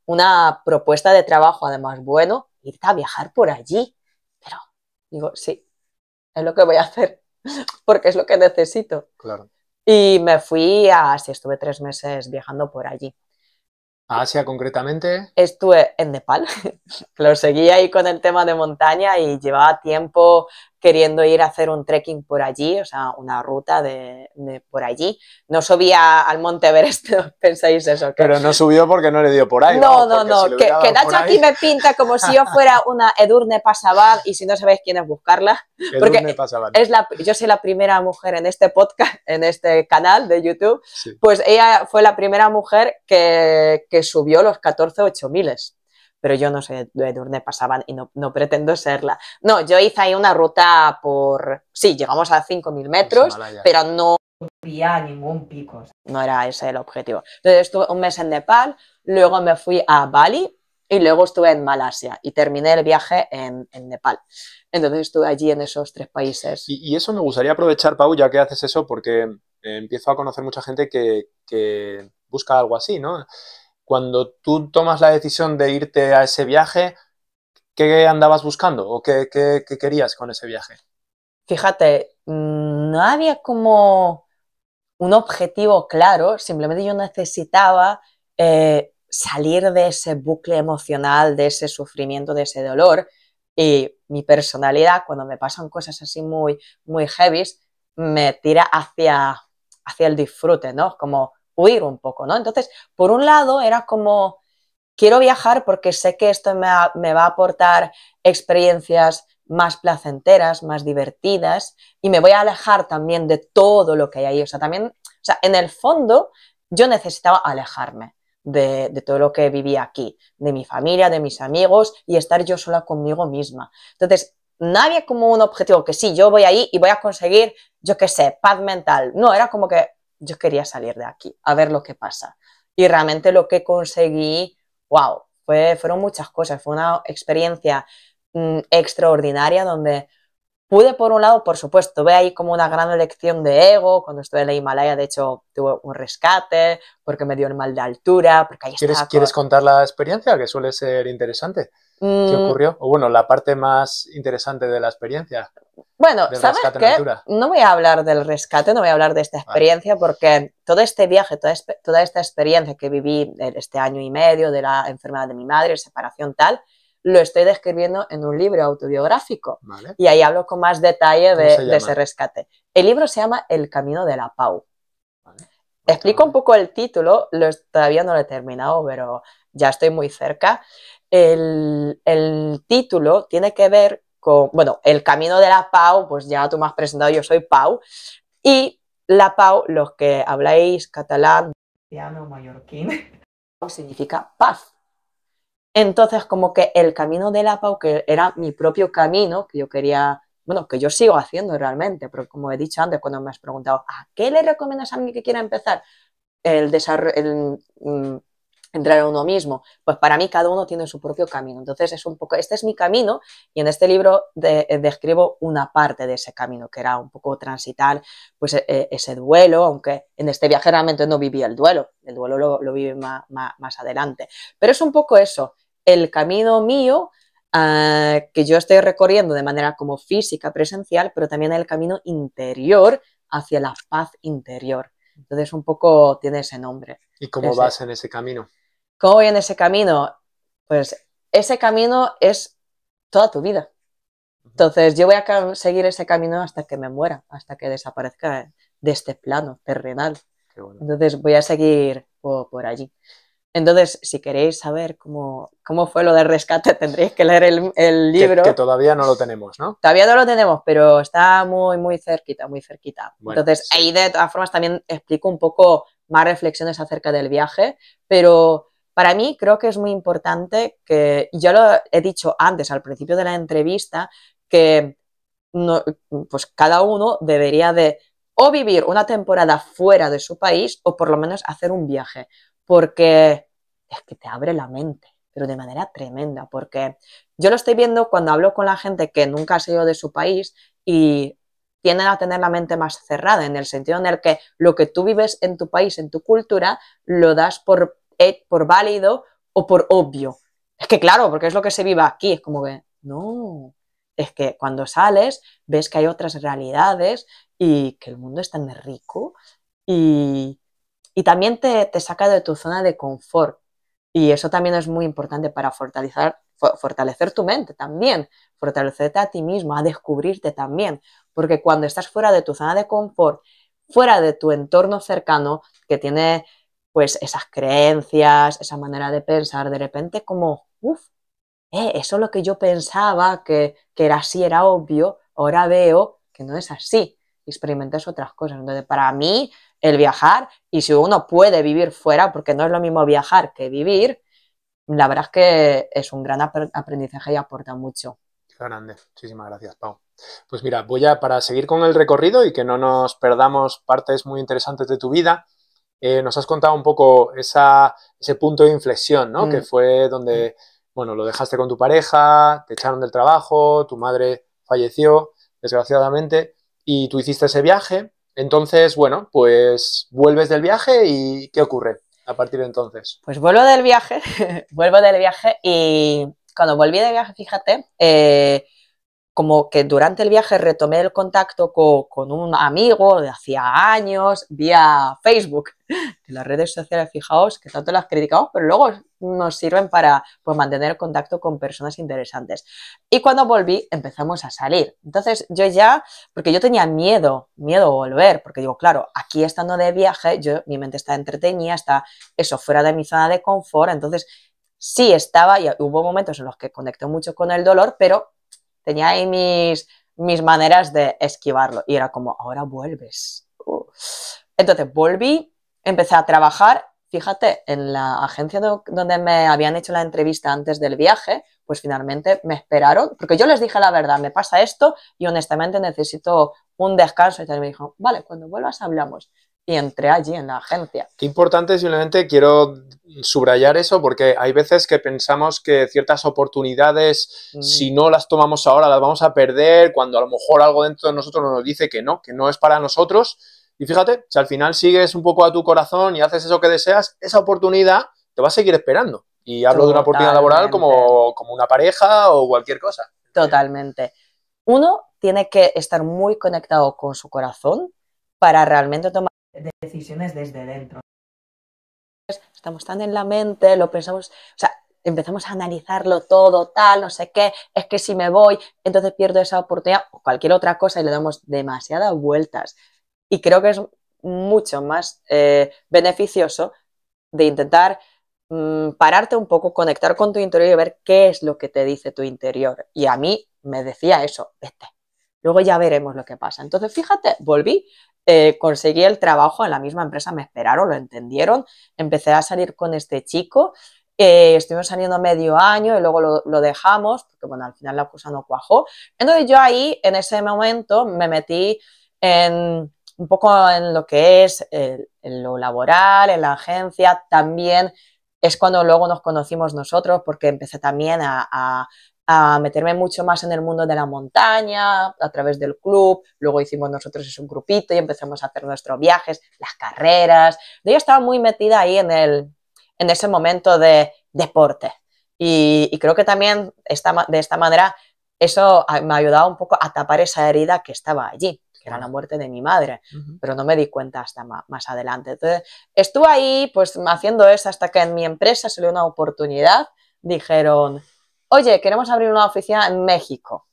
una propuesta de trabajo, además, bueno, irte a viajar por allí. Pero digo, sí, es lo que voy a hacer, porque es lo que necesito. Claro. Y me fui a Asia, estuve 3 meses viajando por allí. ¿A Asia concretamente? Estuve en Nepal, lo seguí ahí con el tema de montaña y llevaba tiempo queriendo ir a hacer un trekking por allí, o sea, una ruta de por allí. No subía al Monte Everest, no pensáis eso. Pero no subió porque no le dio por ahí. No, vamos, no, no, que Nacho aquí me pinta como si yo fuera una Edurne Pasabad y si no sabéis quién es buscarla, porque yo soy la primera mujer en este podcast, en este canal de YouTube, sí. Pues ella fue la primera mujer que subió los 14 8000. Pero yo no soy de Edurne Pasabad y no pretendo serla. No, yo hice ahí una ruta sí, llegamos a 5000 metros, pero no subía ningún pico. No era ese el objetivo. Entonces estuve un mes en Nepal, luego me fui a Bali y luego estuve en Malasia y terminé el viaje en Nepal. Entonces estuve allí en esos 3 países. Y eso me gustaría aprovechar, Pau, ya que haces eso, porque empiezo a conocer mucha gente que busca algo así, ¿no? Cuando tú tomas la decisión de irte a ese viaje, ¿qué andabas buscando o qué querías con ese viaje? Fíjate, no había como un objetivo claro, simplemente yo necesitaba salir de ese bucle emocional, de ese sufrimiento, de ese dolor, y mi personalidad, cuando me pasan cosas así muy, muy heavies, me tira hacia el disfrute, ¿no? Como huir un poco, ¿no? Entonces, por un lado era como, quiero viajar porque sé que esto me va a aportar experiencias más placenteras, más divertidas, y me voy a alejar también de todo lo que hay ahí. O sea, en el fondo yo necesitaba alejarme de todo lo que vivía aquí, de mi familia, de mis amigos, y estar yo sola conmigo misma. Entonces, no había como un objetivo que sí, yo voy ahí y voy a conseguir, yo qué sé, paz mental. No, era como que yo quería salir de aquí, a ver lo que pasa. Y realmente lo que conseguí, wow, fueron muchas cosas. Fue una experiencia extraordinaria donde pude, por un lado, por supuesto, tuve ahí como una gran elección de ego. Cuando estuve en la Himalaya, de hecho, tuve un rescate porque me dio el mal de altura. Porque ahí ¿Quieres contar la experiencia, que suele ser interesante? ¿Qué ocurrió? O bueno, la parte más interesante de la experiencia. Bueno, del ¿sabes rescate en qué? altura? No voy a hablar del rescate, no voy a hablar de esta experiencia, porque todo este viaje, toda esta experiencia que viví este año y medio de la enfermedad de mi madre, separación tal, lo estoy describiendo en un libro autobiográfico. Vale. Y ahí hablo con más detalle ¿Cómo se de llama? ese rescate. El libro se llama El Camino de la Pau. Vale. Explico un poco el título, todavía no lo he terminado, pero ya estoy muy cerca. El título tiene que ver con, bueno, el camino de la Pau, pues ya tú me has presentado, yo soy Pau, y la Pau, los que habláis catalán, mallorquín, significa paz. Entonces, como que el camino de la Pau, que era mi propio camino, que yo quería, bueno, que yo sigo haciendo realmente, pero como he dicho antes, cuando me has preguntado, ¿a qué le recomiendas a alguien que quiera empezar? El desarrollo, entrar en uno mismo, pues para mí cada uno tiene su propio camino. Entonces es un poco, este es mi camino y en este libro describo una parte de ese camino, que era un poco transitar pues ese duelo, aunque en este viaje realmente no viví el duelo lo viví más adelante. Pero es un poco eso, el camino mío que yo estoy recorriendo de manera como física, presencial, pero también el camino interior hacia la paz interior. Entonces un poco tiene ese nombre. ¿Y cómo vas en ese camino? ¿Cómo voy en ese camino? Pues ese camino es toda tu vida. Entonces yo voy a seguir ese camino hasta que me muera, hasta que desaparezca de este plano terrenal. Qué bueno. Entonces voy a seguir por allí. Entonces, si queréis saber cómo fue lo del rescate, tendréis que leer el libro. Que todavía no lo tenemos, ¿no? Todavía no lo tenemos, pero está muy cerquita, muy cerquita. Bueno, entonces, sí. ahí de todas formas también explico un poco más reflexiones acerca del viaje, pero para mí creo que es muy importante que, yo lo he dicho antes, al principio de la entrevista, que no, pues cada uno debería de o vivir una temporada fuera de su país o por lo menos hacer un viaje, porque es que te abre la mente, pero de manera tremenda, porque yo lo estoy viendo cuando hablo con la gente que nunca ha salido de su país y tienden a tener la mente más cerrada, en el sentido en el que lo que tú vives en tu país, en tu cultura, lo das por válido o por obvio. Es que claro, porque es lo que se vive aquí, es como que no, es que cuando sales ves que hay otras realidades y que el mundo es tan rico y también te saca de tu zona de confort. Y eso también es muy importante para fortalecer tu mente también, fortalecerte a ti mismo, a descubrirte también. Porque cuando estás fuera de tu zona de confort, fuera de tu entorno cercano, que tiene pues esas creencias, esa manera de pensar, de repente como, eso es lo que yo pensaba que era así, era obvio, ahora veo que no es así, experimentas otras cosas. Entonces, para mí, el viajar, y si uno puede vivir fuera, porque no es lo mismo viajar que vivir, la verdad es que es un gran aprendizaje y aporta mucho. Qué grande. Muchísimas gracias, Pau. Pues mira, para seguir con el recorrido y que no nos perdamos partes muy interesantes de tu vida, nos has contado un poco ese punto de inflexión, ¿no? Que fue donde, bueno, lo dejaste con tu pareja, te echaron del trabajo, tu madre falleció, desgraciadamente, y tú hiciste ese viaje. Entonces, bueno, pues vuelves del viaje y ¿qué ocurre a partir de entonces? Pues vuelvo del viaje y cuando volví del viaje, fíjate, como que durante el viaje retomé el contacto con un amigo de hacía años vía Facebook. Las redes sociales, fijaos, que tanto las criticamos, pero luego nos sirven para pues, mantener el contacto con personas interesantes. Y cuando volví, empezamos a salir. Entonces yo ya, porque yo tenía miedo a volver, porque digo, claro, aquí estando de viaje, mi mente está entretenida, está eso, fuera de mi zona de confort, entonces sí estaba, y hubo momentos en los que conecté mucho con el dolor, pero tenía ahí mis maneras de esquivarlo. Y era como, ahora vuelves. Entonces volví, empecé a trabajar. Fíjate, en la agencia donde me habían hecho la entrevista antes del viaje, pues finalmente me esperaron, porque yo les dije la verdad, me pasa esto y honestamente necesito un descanso. Y tal, me dijo, vale, cuando vuelvas hablamos. Y entré allí en la agencia. Qué importante, simplemente quiero subrayar eso, porque hay veces que pensamos que ciertas oportunidades, si no las tomamos ahora, las vamos a perder, cuando a lo mejor algo dentro de nosotros nos dice que no es para nosotros. Y fíjate, si al final sigues un poco a tu corazón y haces eso que deseas, esa oportunidad te va a seguir esperando. Y hablo de una oportunidad laboral como una pareja o cualquier cosa. Totalmente. Uno, tiene que estar muy conectado con su corazón para realmente tomar decisiones desde dentro. Estamos tan en la mente, lo pensamos, o sea, empezamos a analizarlo todo, tal, no sé qué, es que si me voy, entonces pierdo esa oportunidad o cualquier otra cosa y le damos demasiadas vueltas. Y creo que es mucho más beneficioso de intentar pararte un poco, conectar con tu interior y ver qué es lo que te dice tu interior. Y a mí me decía eso, vete, luego ya veremos lo que pasa. Entonces, fíjate, volví, conseguí el trabajo en la misma empresa, me esperaron, lo entendieron, empecé a salir con este chico, estuvimos saliendo medio año y luego lo dejamos, porque bueno, al final la cosa no cuajó. Entonces yo ahí, en ese momento, me metí un poco en lo que es en lo laboral, en la agencia, también es cuando luego nos conocimos nosotros, porque empecé también a meterme mucho más en el mundo de la montaña, a través del club, luego hicimos nosotros un grupito y empezamos a hacer nuestros viajes, las carreras. Yo estaba muy metida ahí en ese momento de deporte y creo que también de esta manera eso me ha ayudado un poco a tapar esa herida que estaba allí, que era la muerte de mi madre, pero no me di cuenta hasta más adelante. Entonces, estuve ahí pues haciendo eso hasta que en mi empresa salió una oportunidad, dijeron, oye, queremos abrir una oficina en México.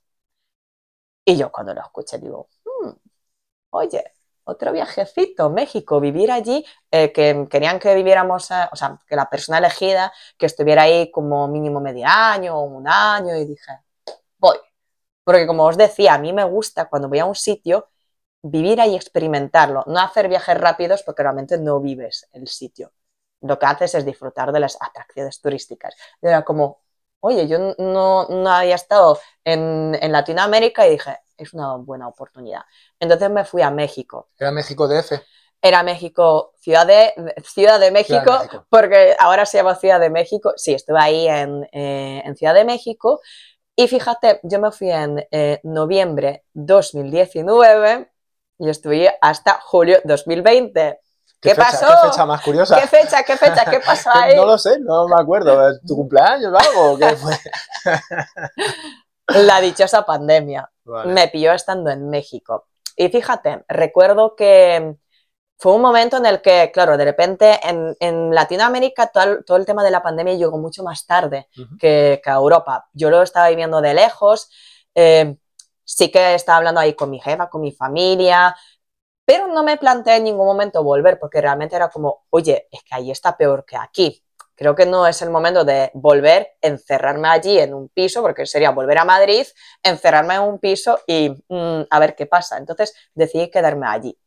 Y yo cuando lo escuché digo, oye, otro viajecito, México, vivir allí, que querían que viviéramos, o sea, que la persona elegida, que estuviera ahí como mínimo medio año o un año, y dije, voy. Porque como os decía, a mí me gusta cuando voy a un sitio vivir ahí y experimentarlo, no hacer viajes rápidos porque realmente no vives el sitio. Lo que haces es disfrutar de las atracciones turísticas. Y era como, oye, yo no había estado en Latinoamérica y dije, es una buena oportunidad. Entonces me fui a México. ¿Era México DF? Era México, Ciudad de México, porque ahora se llama Ciudad de México. Sí, estuve ahí en Ciudad de México. Y fíjate, yo me fui en noviembre 2019 y estuve hasta julio 2020. ¿Qué pasó? ¿Qué fecha más curiosa? ¿Qué fecha? ¿Qué pasó ahí? No lo sé, no me acuerdo. ¿Tu cumpleaños o algo? ¿Qué fue? La dichosa pandemia. Vale. Me pilló estando en México. Y fíjate, recuerdo que fue un momento en el que, claro, de repente en Latinoamérica todo el tema de la pandemia llegó mucho más tarde que a Europa. Yo lo estaba viviendo de lejos, sí que estaba hablando ahí con mi jefa, con mi familia, pero no me planteé en ningún momento volver porque realmente era como, oye, es que ahí está peor que aquí. Creo que no es el momento de volver, encerrarme allí en un piso, porque sería volver a Madrid, encerrarme en un piso y a ver qué pasa. Entonces decidí quedarme allí.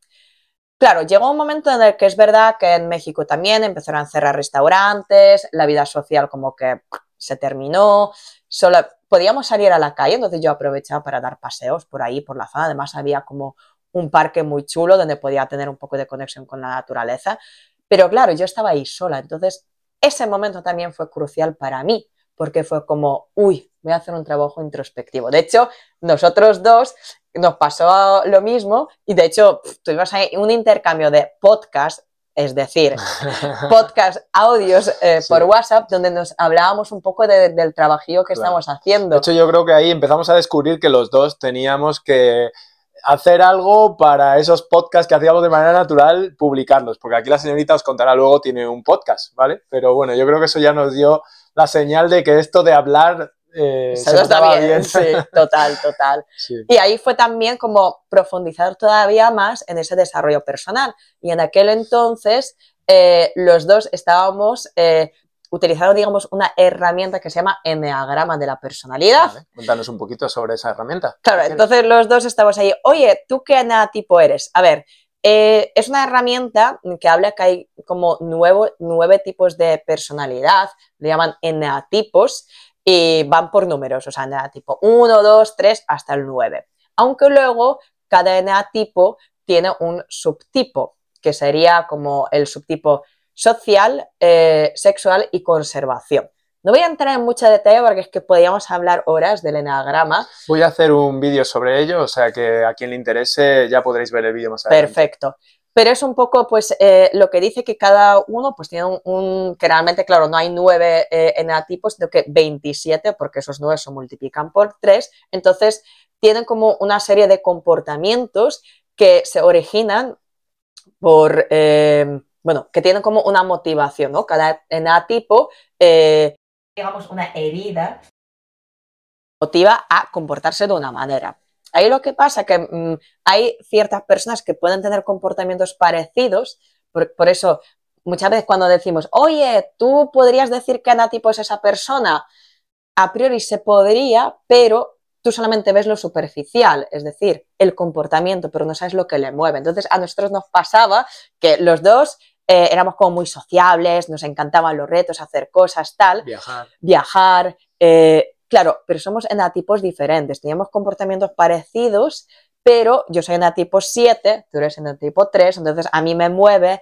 Claro, llegó un momento en el que es verdad que en México también empezaron a cerrar restaurantes, la vida social como que se terminó, solo podíamos salir a la calle, entonces yo aprovechaba para dar paseos por ahí, por la zona. Además había como un parque muy chulo donde podía tener un poco de conexión con la naturaleza, pero claro, yo estaba ahí sola, entonces ese momento también fue crucial para mí, porque fue como, uy, voy a hacer un trabajo introspectivo. De hecho, nosotros dos nos pasó lo mismo y de hecho tuvimos ahí un intercambio de podcast, es decir, podcast, audios sí, por WhatsApp, donde nos hablábamos un poco del trabajillo que estamos haciendo. De hecho, yo creo que ahí empezamos a descubrir que los dos teníamos que hacer algo para esos podcasts que hacíamos de manera natural, publicarlos, porque aquí la señorita os contará luego, tiene un podcast, ¿vale? Pero bueno, yo creo que eso ya nos dio la señal de que esto de hablar se nos daba bien. Sí, total. Sí. Y ahí fue también como profundizar todavía más en ese desarrollo personal. Y en aquel entonces los dos estábamos utilizando, digamos, una herramienta que se llama Enneagrama de la personalidad. Vale. Cuéntanos un poquito sobre esa herramienta. Claro, entonces los dos estamos ahí. Oye, ¿tú qué eneatipo eres? A ver, es una herramienta que habla que hay como 9 tipos de personalidad, le llaman eneatipos, y van por números, o sea, eneatipo 1, 2, 3, hasta el 9. Aunque luego cada eneatipo tiene un subtipo, que sería como el subtipo social, sexual y conservación. No voy a entrar en mucho detalle porque es que podríamos hablar horas del eneagrama. Voy a hacer un vídeo sobre ello, o sea que a quien le interese ya podréis ver el vídeo más adelante. Perfecto. Pero es un poco pues lo que dice que cada uno pues tiene que realmente, claro, no hay 9 eneatipos, sino que 27, porque esos 9 se multiplican por 3. Entonces, tienen como una serie de comportamientos que se originan por, bueno, que tienen como una motivación, ¿no? Cada enatipo, digamos, una herida motiva a comportarse de una manera. Ahí lo que pasa es que hay ciertas personas que pueden tener comportamientos parecidos, por eso muchas veces cuando decimos, oye, ¿tú podrías decir que enatipo es esa persona? A priori se podría, pero tú solamente ves lo superficial, es decir, el comportamiento, pero no sabes lo que le mueve. Entonces a nosotros nos pasaba que los dos éramos como muy sociables, nos encantaban los retos, hacer cosas, tal. Viajar. Claro, pero somos enatipos diferentes, teníamos comportamientos parecidos, pero yo soy enatipo 7, tú eres enatipo 3, entonces a mí me mueve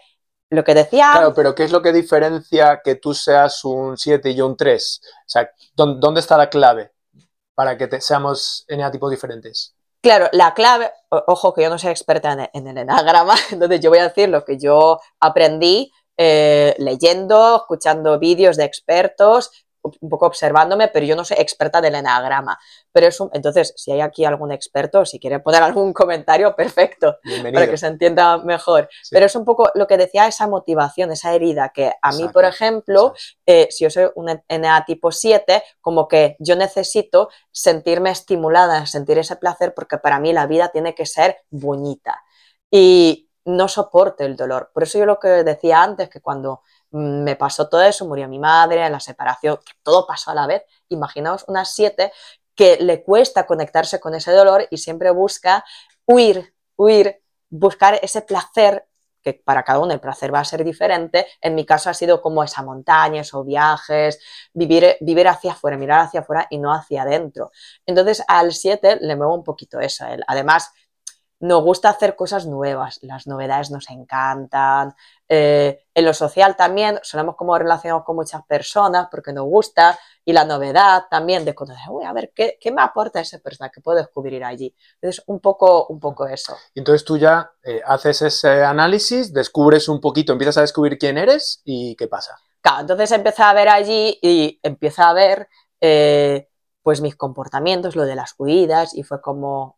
lo que decía... Claro, pero ¿qué es lo que diferencia que tú seas un 7 y yo un 3? O sea, ¿dónde está la clave para que seamos enatipos diferentes? Claro, la clave, ojo que yo no soy experta en el enagrama, entonces yo voy a decir lo que yo aprendí leyendo, escuchando vídeos de expertos, un poco observándome, pero yo no soy experta del enagrama. Pero entonces, si hay aquí algún experto, si quiere poner algún comentario, perfecto, bienvenido, para que se entienda mejor. Sí. Pero es un poco lo que decía, esa motivación, esa herida, que a mí, por ejemplo, si yo soy un enatipo 7, como que yo necesito sentirme estimulada, sentir ese placer, porque para mí la vida tiene que ser bonita. Y no soporto el dolor. Por eso yo lo que decía antes, que cuando me pasó todo eso, murió mi madre, en la separación, que todo pasó a la vez. Imaginaos una 7 que le cuesta conectarse con ese dolor y siempre busca huir, buscar ese placer, que para cada uno el placer va a ser diferente. En mi caso ha sido como esa montaña, esos viajes, vivir hacia afuera, mirar hacia afuera y no hacia adentro. Entonces al 7 le muevo un poquito eso. Además, nos gusta hacer cosas nuevas, las novedades nos encantan, en lo social también solemos como relacionarnos con muchas personas porque nos gusta, y la novedad también de conocer, uy, a ver, ¿qué me aporta esa persona? ¿Qué puedo descubrir allí? Entonces, un poco eso. Entonces tú ya haces ese análisis, descubres un poquito, empiezas a descubrir quién eres y qué pasa. Claro, entonces empecé a ver allí y empecé a ver pues mis comportamientos, lo de las huidas, y fue como,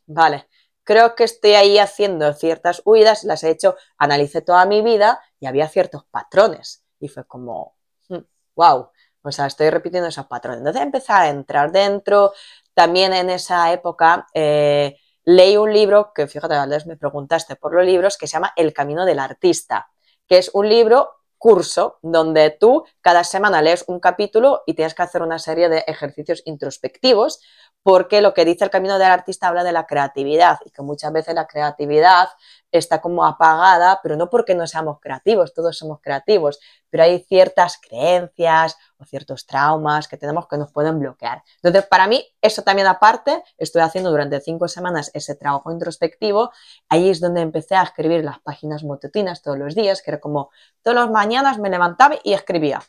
vale, creo que estoy ahí haciendo ciertas huidas, las he hecho, analicé toda mi vida y había ciertos patrones. Y fue como, wow, o sea, estoy repitiendo esos patrones. Entonces empecé a entrar dentro. También en esa época leí un libro, que fíjate, Valdés, me preguntaste por los libros, que se llama El Camino del Artista, que es un libro curso donde tú cada semana lees un capítulo y tienes que hacer una serie de ejercicios introspectivos, porque lo que dice El Camino del Artista habla de la creatividad y que muchas veces la creatividad está como apagada, pero no porque no seamos creativos, todos somos creativos, pero hay ciertas creencias o ciertos traumas que tenemos que nos pueden bloquear. Entonces, para mí, eso también aparte, estoy haciendo durante 5 semanas ese trabajo introspectivo. Ahí es donde empecé a escribir las páginas matutinas todos los días, que era como todas las mañanas me levantaba y escribía.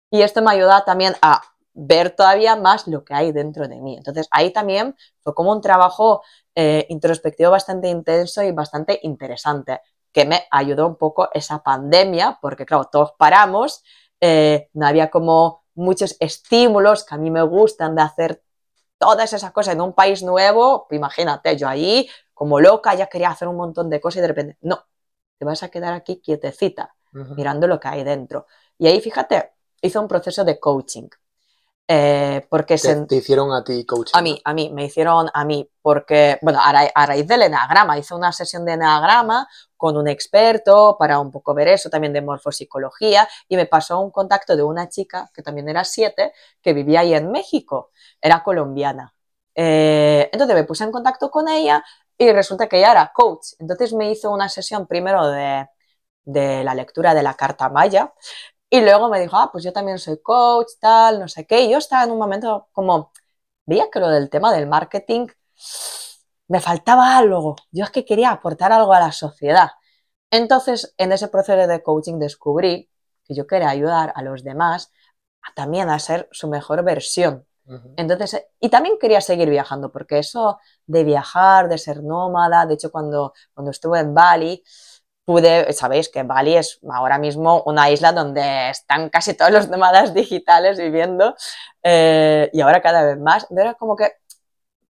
Y esto me ayudaba también a ver todavía más lo que hay dentro de mí. Entonces, ahí también fue como un trabajo introspectivo bastante intenso y bastante interesante, que me ayudó un poco esa pandemia, porque claro, todos paramos, no había como muchos estímulos que a mí me gustan de hacer todas esas cosas en un país nuevo. Imagínate, yo ahí como loca ya quería hacer un montón de cosas y de repente, no, te vas a quedar aquí quietecita, mirando lo que hay dentro. Y ahí, fíjate, hice un proceso de coaching. Porque te hicieron a ti coaching. A mí, me hicieron a mí, porque, bueno, a raíz del enagrama, hice una sesión de enagrama con un experto para un poco ver eso, también de morfopsicología, y me pasó un contacto de una chica que también era 7, que vivía ahí en México, era colombiana. Entonces me puse en contacto con ella y resulta que ella era coach. Entonces me hizo una sesión primero de la lectura de la carta maya. Y luego me dijo, pues yo también soy coach, tal, no sé qué. Y yo estaba en un momento como, veía que lo del tema del marketing me faltaba algo. Yo es que quería aportar algo a la sociedad. Entonces, en ese proceso de coaching descubrí que yo quería ayudar a los demás también a ser su mejor versión. Entonces, y también quería seguir viajando, porque eso de viajar, de ser nómada, de hecho cuando estuve en Bali, sabéis que Bali es ahora mismo una isla donde están casi todos los nómadas digitales viviendo, y ahora cada vez más. Era como que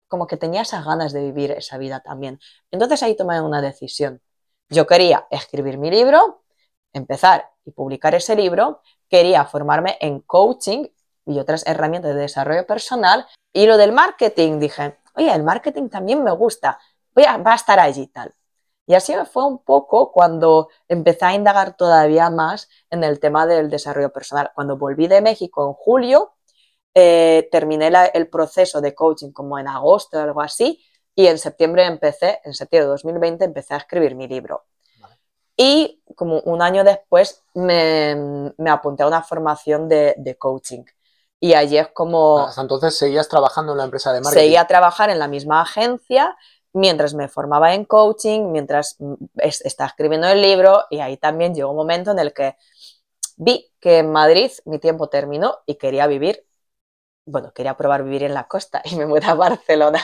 como que tenía esas ganas de vivir esa vida también. Entonces ahí tomé una decisión. Yo quería escribir mi libro, empezar y publicar ese libro, quería formarme en coaching y otras herramientas de desarrollo personal, y lo del marketing, dije, oye, el marketing también me gusta, va a estar allí tal. Y así fue un poco cuando empecé a indagar todavía más en el tema del desarrollo personal. Cuando volví de México en julio, terminé el proceso de coaching como en agosto o algo así, y en septiembre de 2020 empecé a escribir mi libro. Vale. Y como un año después me apunté a una formación de coaching. Y allí es como... Hasta entonces seguías trabajando en la empresa de marketing. Seguía a trabajar en la misma agencia mientras me formaba en coaching, mientras estaba escribiendo el libro, y ahí también llegó un momento en el que vi que en Madrid mi tiempo terminó y quería probar vivir en la costa y me mudé a Barcelona.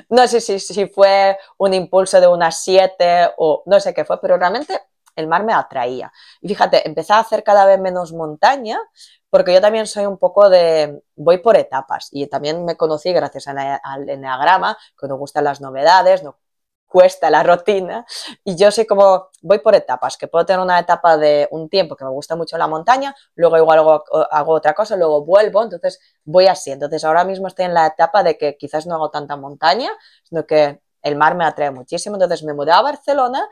No sé si fue un impulso de unas 7 o no sé qué fue, pero realmente el mar me atraía. Y fíjate, empecé a hacer cada vez menos montaña, porque yo también soy un poco voy por etapas, y también me conocí gracias al enneagrama, que nos gustan las novedades, no cuesta la rutina, y yo soy como, voy por etapas, que puedo tener una etapa de un tiempo que me gusta mucho la montaña, luego igual hago otra cosa, luego vuelvo, entonces voy así. Entonces ahora mismo estoy en la etapa de que quizás no hago tanta montaña, sino que el mar me atrae muchísimo, entonces me mudé a Barcelona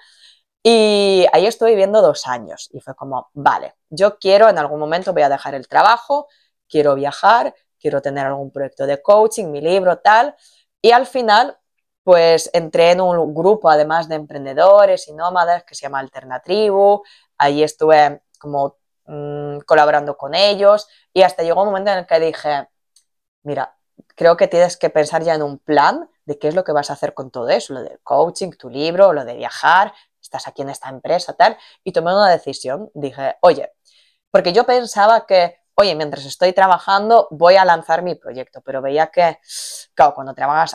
y ahí estuve viviendo 2 años, y fue como, vale, yo quiero, en algún momento voy a dejar el trabajo, quiero viajar, quiero tener algún proyecto de coaching, mi libro, tal, y al final pues entré en un grupo además de emprendedores y nómadas que se llama Alternatribu, ahí estuve como colaborando con ellos, y hasta llegó un momento en el que dije, mira, creo que tienes que pensar ya en un plan de qué es lo que vas a hacer con todo eso, lo del coaching, tu libro, lo de viajar, estás aquí en esta empresa, tal, y tomé una decisión, dije, oye, porque yo pensaba que, oye, mientras estoy trabajando voy a lanzar mi proyecto, pero veía que, claro, cuando trabajas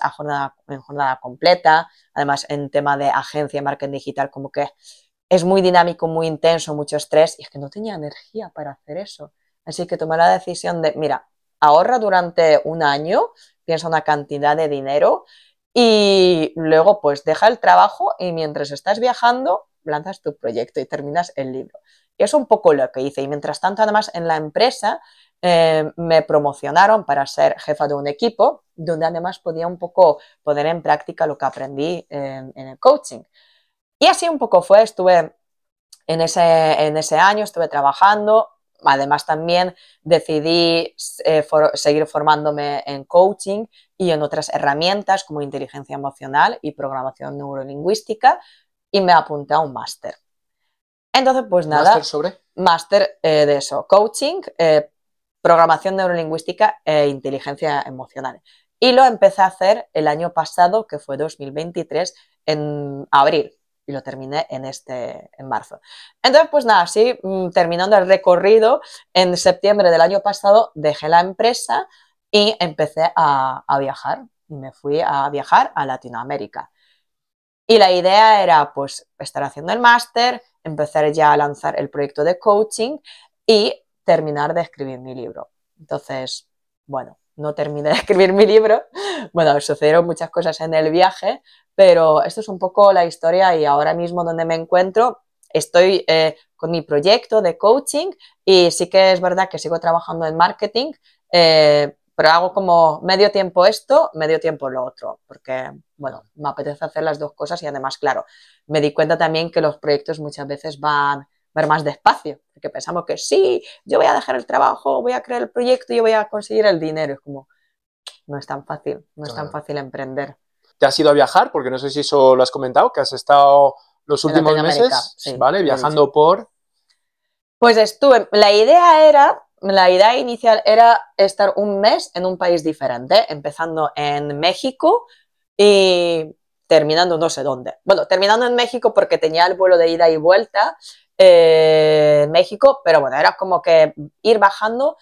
en jornada completa, además en tema de agencia y marketing digital, como que es muy dinámico, muy intenso, mucho estrés, y es que no tenía energía para hacer eso. Así que tomé la decisión de, mira, ahorra durante un año, piensa una cantidad de dinero y luego pues deja el trabajo y mientras estás viajando lanzas tu proyecto y terminas el libro. Y es un poco lo que hice, y mientras tanto además en la empresa me promocionaron para ser jefa de un equipo donde además podía un poco poner en práctica lo que aprendí en el coaching. Y así un poco fue, estuve en ese año, estuve trabajando. Además también decidí seguir formándome en coaching y en otras herramientas como inteligencia emocional y programación neurolingüística, y me apunté a un máster. Entonces, pues nada. ¿Máster sobre? Máster de eso, coaching, programación neurolingüística e inteligencia emocional. Y lo empecé a hacer el año pasado, que fue 2023, en abril. Y lo terminé en marzo. Entonces, pues nada, así terminando el recorrido, en septiembre del año pasado dejé la empresa y empecé a viajar. Y me fui a viajar a Latinoamérica. Y la idea era pues estar haciendo el máster, empezar ya a lanzar el proyecto de coaching y terminar de escribir mi libro. Entonces, bueno, no terminé de escribir mi libro. Bueno, sucedieron muchas cosas en el viaje, pero esto es un poco la historia, y ahora mismo donde me encuentro estoy con mi proyecto de coaching, y sí que es verdad que sigo trabajando en marketing, pero hago como medio tiempo esto, medio tiempo lo otro, porque, bueno, me apetece hacer las dos cosas, y además, claro, me di cuenta también que los proyectos muchas veces van más despacio, porque pensamos que sí, yo voy a dejar el trabajo, voy a crear el proyecto y yo voy a conseguir el dinero. Es como, no es tan fácil, no es tan fácil emprender. ¿Te has ido a viajar? Porque no sé si eso lo has comentado, que has estado los últimos meses, sí, ¿vale? Viajando por... Pues estuve, la idea inicial era estar un mes en un país diferente, empezando en México y terminando no sé dónde. Bueno, terminando en México porque tenía el vuelo de ida y vuelta en México, pero bueno, era como que ir bajando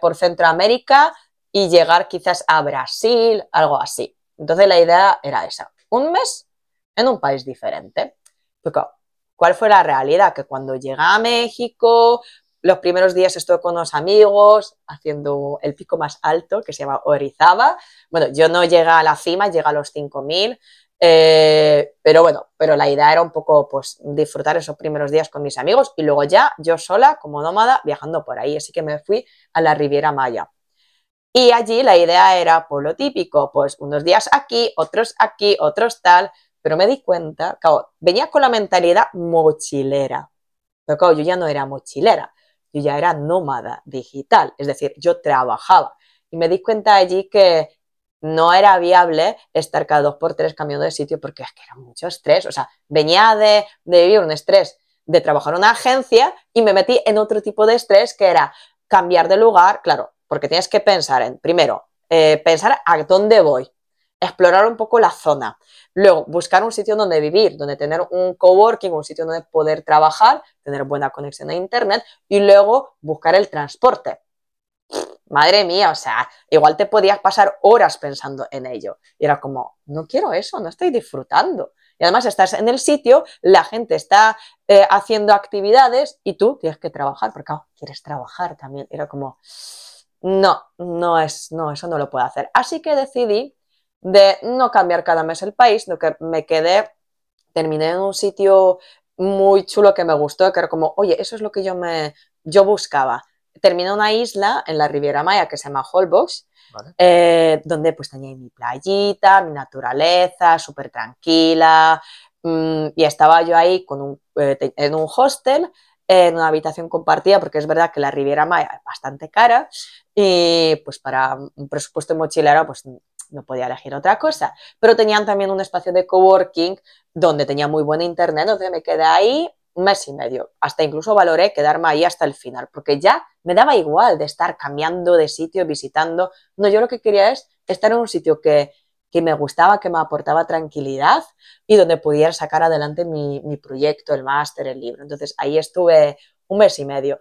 por Centroamérica y llegar quizás a Brasil, algo así. Entonces la idea era esa, un mes en un país diferente. Pero, ¿cuál fue la realidad? Que cuando llegué a México, los primeros días estuve con unos amigos haciendo el pico más alto, que se llama Orizaba. Bueno, yo no llegué a la cima, llegué a los 5000, pero bueno, pero la idea era un poco pues disfrutar esos primeros días con mis amigos y luego ya yo sola, como nómada, viajando por ahí. Así que me fui a la Riviera Maya. Y allí la idea era, pues lo típico, pues unos días aquí, otros tal, pero me di cuenta, claro, venía con la mentalidad mochilera, pero claro, yo ya no era mochilera, yo ya era nómada digital, es decir, yo trabajaba y me di cuenta allí que no era viable estar cada 2 por 3 cambiando de sitio porque es que era mucho estrés, o sea, venía de vivir un estrés de trabajar en una agencia y me metí en otro tipo de estrés que era cambiar de lugar, claro, porque tienes que pensar en, primero, pensar a dónde voy, explorar un poco la zona, luego buscar un sitio donde vivir, donde tener un coworking, un sitio donde poder trabajar, tener buena conexión a internet y luego buscar el transporte. Madre mía, o sea, igual te podías pasar horas pensando en ello. Y era como, no quiero eso, no estoy disfrutando. Y además estás en el sitio, la gente está haciendo actividades y tú tienes que trabajar, porque claro, quieres trabajar también. Era como, no, eso no lo puedo hacer. Así que decidí de no cambiar cada mes el país, sino que me quedé, terminé en un sitio muy chulo que me gustó, que era como, oye, eso es lo que yo buscaba. Terminé en una isla en la Riviera Maya que se llama Holbox, ¿vale? Donde pues tenía mi playita, mi naturaleza, súper tranquila, y estaba yo ahí en un hostel, en una habitación compartida, porque es verdad que la Riviera Maya es bastante cara y pues para un presupuesto mochilero pues no podía elegir otra cosa, pero tenían también un espacio de coworking donde tenía muy buena internet, donde me quedé ahí 1 mes y medio, hasta incluso valoré quedarme ahí hasta el final, porque ya me daba igual de estar cambiando de sitio, visitando, no, yo lo que quería es estar en un sitio que me gustaba, que me aportaba tranquilidad y donde pudiera sacar adelante mi proyecto, el máster, el libro. Entonces ahí estuve 1 mes y medio.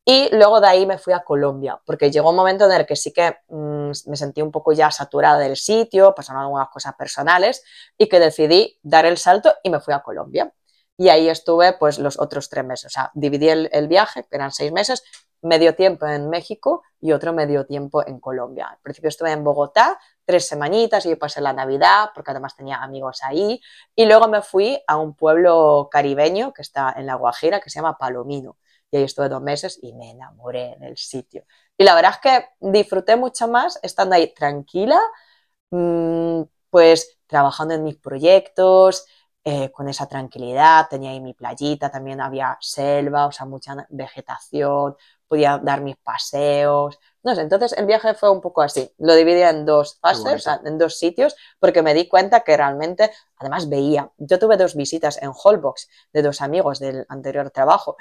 Y luego de ahí me fui a Colombia, porque llegó un momento en el que sí que me sentí un poco ya saturada del sitio, pasaron algunas cosas personales y que decidí dar el salto y me fui a Colombia. Y ahí estuve pues los otros 3 meses, o sea, dividí el viaje, que eran 6 meses, medio tiempo en México y otro medio tiempo en Colombia. Al principio estuve en Bogotá 3 semanitas y yo pasé la Navidad, porque además tenía amigos ahí, y luego me fui a un pueblo caribeño que está en La Guajira, que se llama Palomino. Y ahí estuve 2 meses y me enamoré del sitio. Y la verdad es que disfruté mucho más estando ahí tranquila, pues trabajando en mis proyectos, con esa tranquilidad. Tenía ahí mi playita, también había selva, o sea, mucha vegetación, podía dar mis paseos. No sé, entonces el viaje fue un poco así. Lo dividí en 2 fases, o sea, en 2 sitios, porque me di cuenta que realmente, además veía, yo tuve 2 visitas en Holbox de 2 amigos del anterior trabajo.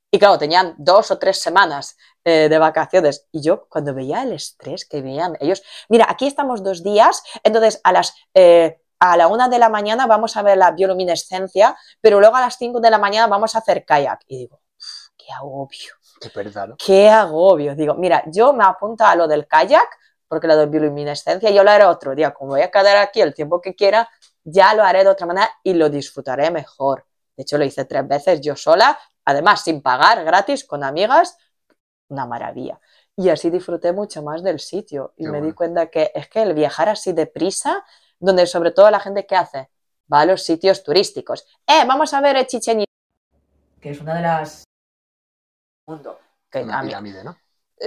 Y claro, tenían 2 o 3 semanas de vacaciones. Y yo cuando veía el estrés que veían ellos, mira, aquí estamos 2 días, entonces a la 1 de la mañana vamos a ver la bioluminescencia, pero luego a las 5 de la mañana vamos a hacer kayak. Y digo, qué agobio. Qué pereza, ¿no? Qué agobio. Digo, mira, yo me apunto a lo del kayak, porque lo de bioluminescencia yo lo haré otro día. Como voy a quedar aquí el tiempo que quiera, ya lo haré de otra manera y lo disfrutaré mejor. De hecho, lo hice 3 veces yo sola, además sin pagar, gratis, con amigas, una maravilla. Y así disfruté mucho más del sitio y me di cuenta que es que el viajar así deprisa, donde sobre todo la gente que hace, va a los sitios turísticos. Vamos a ver Chichén Itzá, que es una de las... mundo. Una pirámide, ¿no?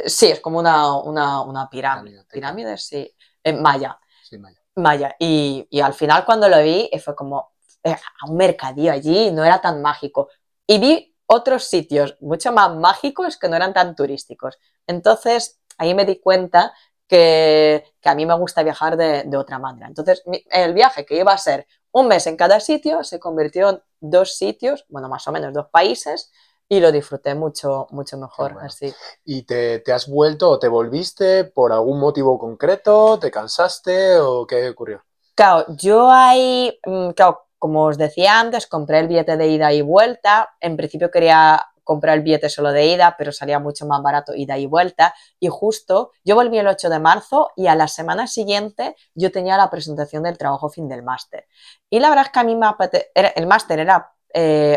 Sí, es como una pirámide. Pirámide, sí. Maya. Sí, Maya. Maya. Y al final cuando lo vi fue como a un mercadillo allí, no era tan mágico. Y vi otros sitios mucho más mágicos que no eran tan turísticos. Entonces ahí me di cuenta que a mí me gusta viajar de otra manera. Entonces el viaje que iba a ser 1 mes en cada sitio se convirtió en 2 sitios, bueno, más o menos 2 países, y lo disfruté mucho, mucho mejor. Bueno. Así. ¿Y te has vuelto o te volviste por algún motivo concreto? ¿Te cansaste o qué ocurrió? Claro, yo ahí, claro, como os decía antes, compré el billete de ida y vuelta. En principio quería comprar el billete solo de ida, pero salía mucho más barato ida y vuelta. Y justo yo volví el 8 de marzo y a la semana siguiente yo tenía la presentación del trabajo fin del máster. Y la verdad es que a mí el máster era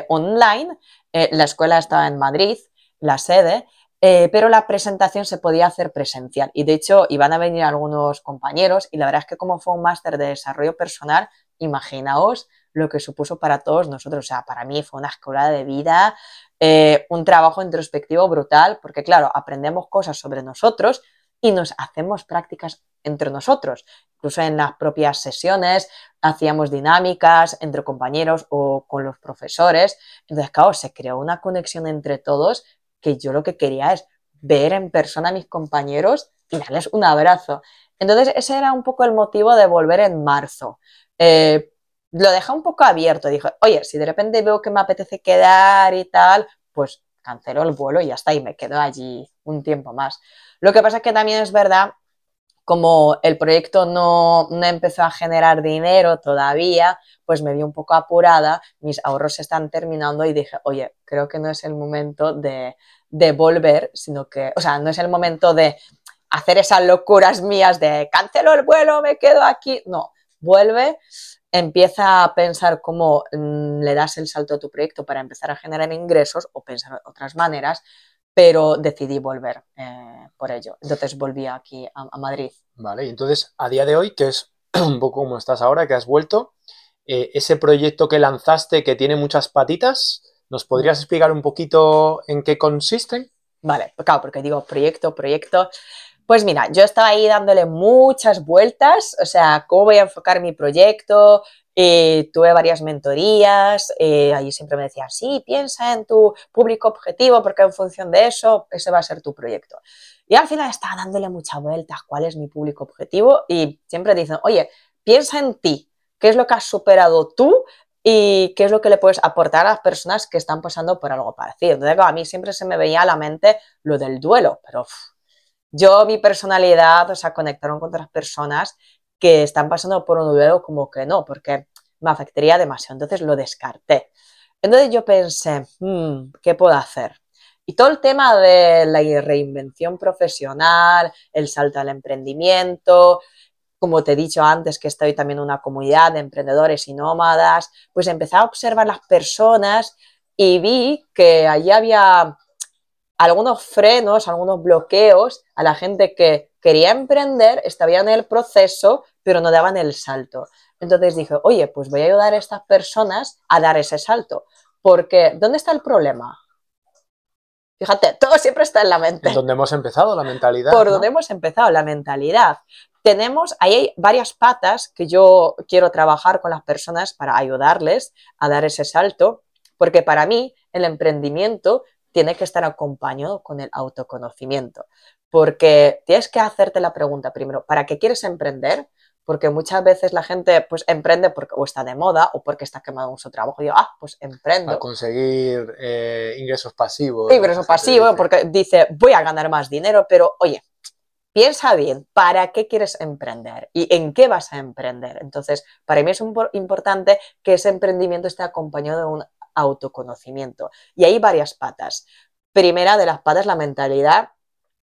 online, la escuela estaba en Madrid, la sede, pero la presentación se podía hacer presencial y de hecho iban a venir algunos compañeros y la verdad es que como fue un máster de desarrollo personal, imaginaos lo que supuso para todos nosotros, o sea, para mí fue una escuela de vida, un trabajo introspectivo brutal, porque claro, aprendemos cosas sobre nosotros y nos hacemos prácticas entre nosotros, incluso en las propias sesiones hacíamos dinámicas entre compañeros o con los profesores, entonces claro, se creó una conexión entre todos que yo lo que quería es ver en persona a mis compañeros y darles un abrazo. Entonces ese era un poco el motivo de volver en marzo. Lo dejé un poco abierto, dije, oye, si de repente veo que me apetece quedar y tal, pues cancelo el vuelo y ya está, y me quedo allí un tiempo más. Lo que pasa es que también es verdad, como el proyecto no empezó a generar dinero todavía, pues me vi un poco apurada, mis ahorros se están terminando y dije, oye, creo que no es el momento de volver, sino que, o sea, no es el momento de hacer esas locuras mías de cancelo el vuelo, me quedo aquí. No, vuelve, empieza a pensar cómo le das el salto a tu proyecto para empezar a generar ingresos o pensar otras maneras, pero decidí volver por ello. Entonces volví aquí a Madrid. Vale, y entonces a día de hoy, que es un poco como estás ahora, que has vuelto, ese proyecto que lanzaste que tiene muchas patitas, ¿nos podrías explicar un poquito en qué consisten? Vale, claro, porque digo proyecto. Pues mira, yo estaba ahí dándole muchas vueltas, o sea, cómo voy a enfocar mi proyecto, tuve varias mentorías, allí siempre me decían, sí, piensa en tu público objetivo porque en función de eso, ese va a ser tu proyecto. Y al final estaba dándole muchas vueltas, cuál es mi público objetivo y siempre dicen, oye, piensa en ti, qué es lo que has superado tú y qué es lo que le puedes aportar a las personas que están pasando por algo parecido. Entonces, a mí siempre se me veía a la mente lo del duelo, pero yo, mi personalidad, o sea, conectaron con otras personas que están pasando por un duelo como que no, porque me afectaría demasiado, entonces lo descarté. Entonces yo pensé, ¿qué puedo hacer? Y todo el tema de la reinvención profesional, el salto al emprendimiento, como te he dicho antes que estoy también en una comunidad de emprendedores y nómadas, pues empecé a observar las personas y vi que allí había algunos frenos, algunos bloqueos a la gente que quería emprender, estaba en el proceso, pero no daban el salto. Entonces dije, oye, pues voy a ayudar a estas personas a dar ese salto. Porque, ¿dónde está el problema? Fíjate, todo siempre está en la mente. En donde hemos empezado, la mentalidad. Por donde hemos empezado, la mentalidad. Ahí hay varias patas que yo quiero trabajar con las personas para ayudarles a dar ese salto, porque para mí el emprendimiento tiene que estar acompañado con el autoconocimiento, porque tienes que hacerte la pregunta primero, ¿para qué quieres emprender? Porque muchas veces la gente pues emprende porque o está de moda o porque está quemado en su trabajo y digo, pues emprendo. Para conseguir ingresos pasivos. Ingresos pasivos, porque dice, voy a ganar más dinero, pero oye, piensa bien, ¿para qué quieres emprender? ¿Y en qué vas a emprender? Entonces, para mí es importante que ese emprendimiento esté acompañado de un autoconocimiento. Y hay varias patas. Primera de las patas, la mentalidad.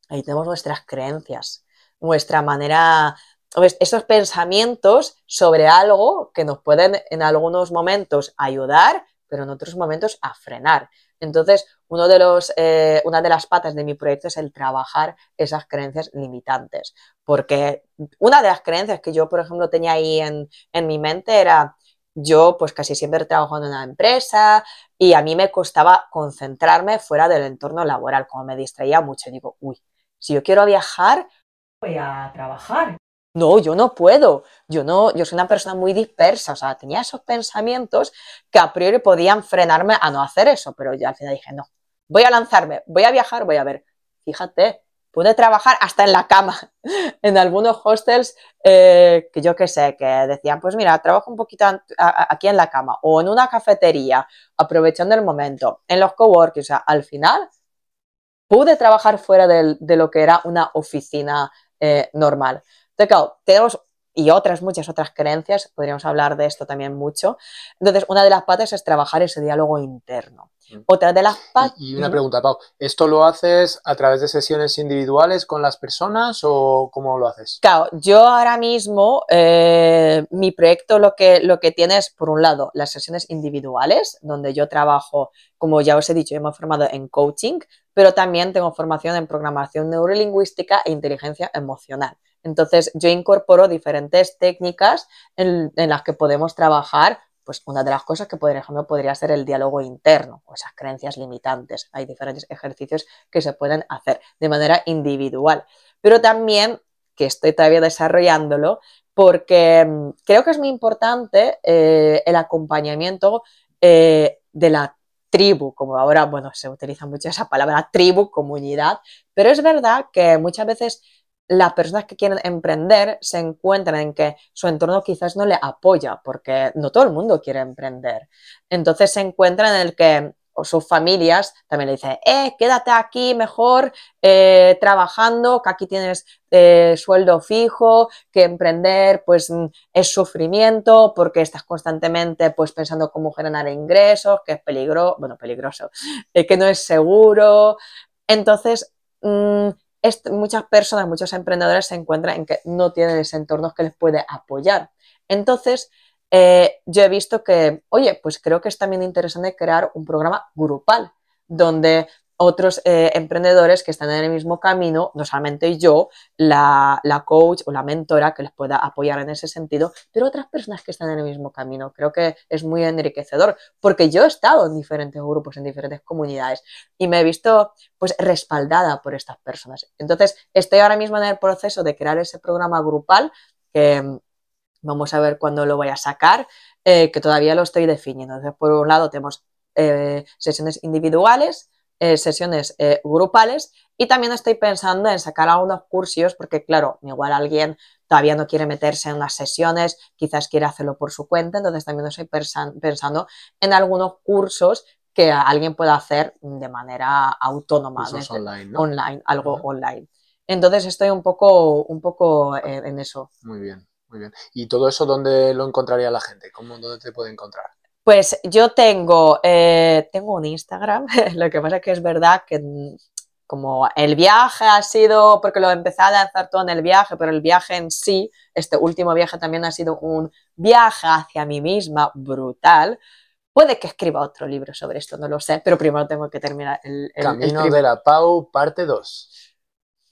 Ahí tenemos nuestras creencias, nuestra manera, esos pensamientos sobre algo que nos pueden en algunos momentos ayudar, pero en otros momentos a frenar. Entonces, una de las patas de mi proyecto es el trabajar esas creencias limitantes, porque una de las creencias que yo, por ejemplo, tenía ahí en mi mente era, yo pues casi siempre trabajo en una empresa y a mí me costaba concentrarme fuera del entorno laboral, como me distraía mucho, y digo, uy, si yo quiero viajar, voy a trabajar. No, yo no puedo, yo soy una persona muy dispersa, o sea, tenía esos pensamientos que a priori podían frenarme a no hacer eso, pero yo al final dije, no, voy a lanzarme, voy a viajar, voy a ver. Fíjate, pude trabajar hasta en la cama, en algunos hostels que yo qué sé, que decían, pues mira, trabajo un poquito aquí en la cama o en una cafetería, aprovechando el momento, en los coworking, o sea, al final pude trabajar fuera de lo que era una oficina normal. Entonces, claro, tenemos y muchas otras creencias, podríamos hablar de esto también mucho. Entonces, una de las patas es trabajar ese diálogo interno. Otra de las Y una pregunta, Pau, ¿esto lo haces a través de sesiones individuales con las personas o cómo lo haces? Claro, yo ahora mismo, mi proyecto lo que tiene es, por un lado, las sesiones individuales, donde yo trabajo, como ya os he dicho, yo me he formado en coaching, pero también tengo formación en programación neurolingüística e inteligencia emocional. Entonces, yo incorporo diferentes técnicas en las que podemos trabajar. Pues una de las cosas que, por ejemplo, podría ser el diálogo interno o esas creencias limitantes. Hay diferentes ejercicios que se pueden hacer de manera individual, pero también que estoy todavía desarrollándolo porque creo que es muy importante el acompañamiento de la tribu, como ahora, bueno, se utiliza mucho esa palabra tribu, comunidad, pero es verdad que muchas veces las personas que quieren emprender se encuentran en que su entorno quizás no le apoya, porque no todo el mundo quiere emprender. Entonces se encuentran en el que o sus familias también le dicen, quédate aquí mejor trabajando, que aquí tienes sueldo fijo, que emprender pues es sufrimiento porque estás constantemente pues pensando cómo generar ingresos, que es peligroso, que no es seguro. Entonces, muchas personas, muchos emprendedores se encuentran en que no tienen ese entorno que les puede apoyar. Entonces, yo he visto que, oye, pues creo que es también interesante crear un programa grupal donde otros emprendedores que están en el mismo camino, no solamente yo, la coach o la mentora que les pueda apoyar en ese sentido, pero otras personas que están en el mismo camino. Creo que es muy enriquecedor porque yo he estado en diferentes grupos, en diferentes comunidades y me he visto pues respaldada por estas personas. Entonces, estoy ahora mismo en el proceso de crear ese programa grupal que vamos a ver cuándo lo voy a sacar, que todavía lo estoy definiendo. Entonces, por un lado tenemos sesiones individuales, sesiones grupales y también estoy pensando en sacar algunos cursos porque, claro, igual alguien todavía no quiere meterse en unas sesiones, quizás quiere hacerlo por su cuenta, entonces también estoy pensando en algunos cursos que alguien pueda hacer de manera autónoma. Cursos online, ¿no? Online, algo online. Entonces estoy un poco en eso. Muy bien. Muy bien. ¿Y todo eso dónde lo encontraría la gente? ¿Dónde te puede encontrar? Pues yo tengo un Instagram, lo que pasa es que es verdad que como el viaje ha sido, porque lo empecé a lanzar todo en el viaje, pero el viaje en sí, este último viaje también ha sido un viaje hacia mí misma brutal. Puede que escriba otro libro sobre esto, no lo sé, pero primero tengo que terminar el Camino de la Pau, parte 2.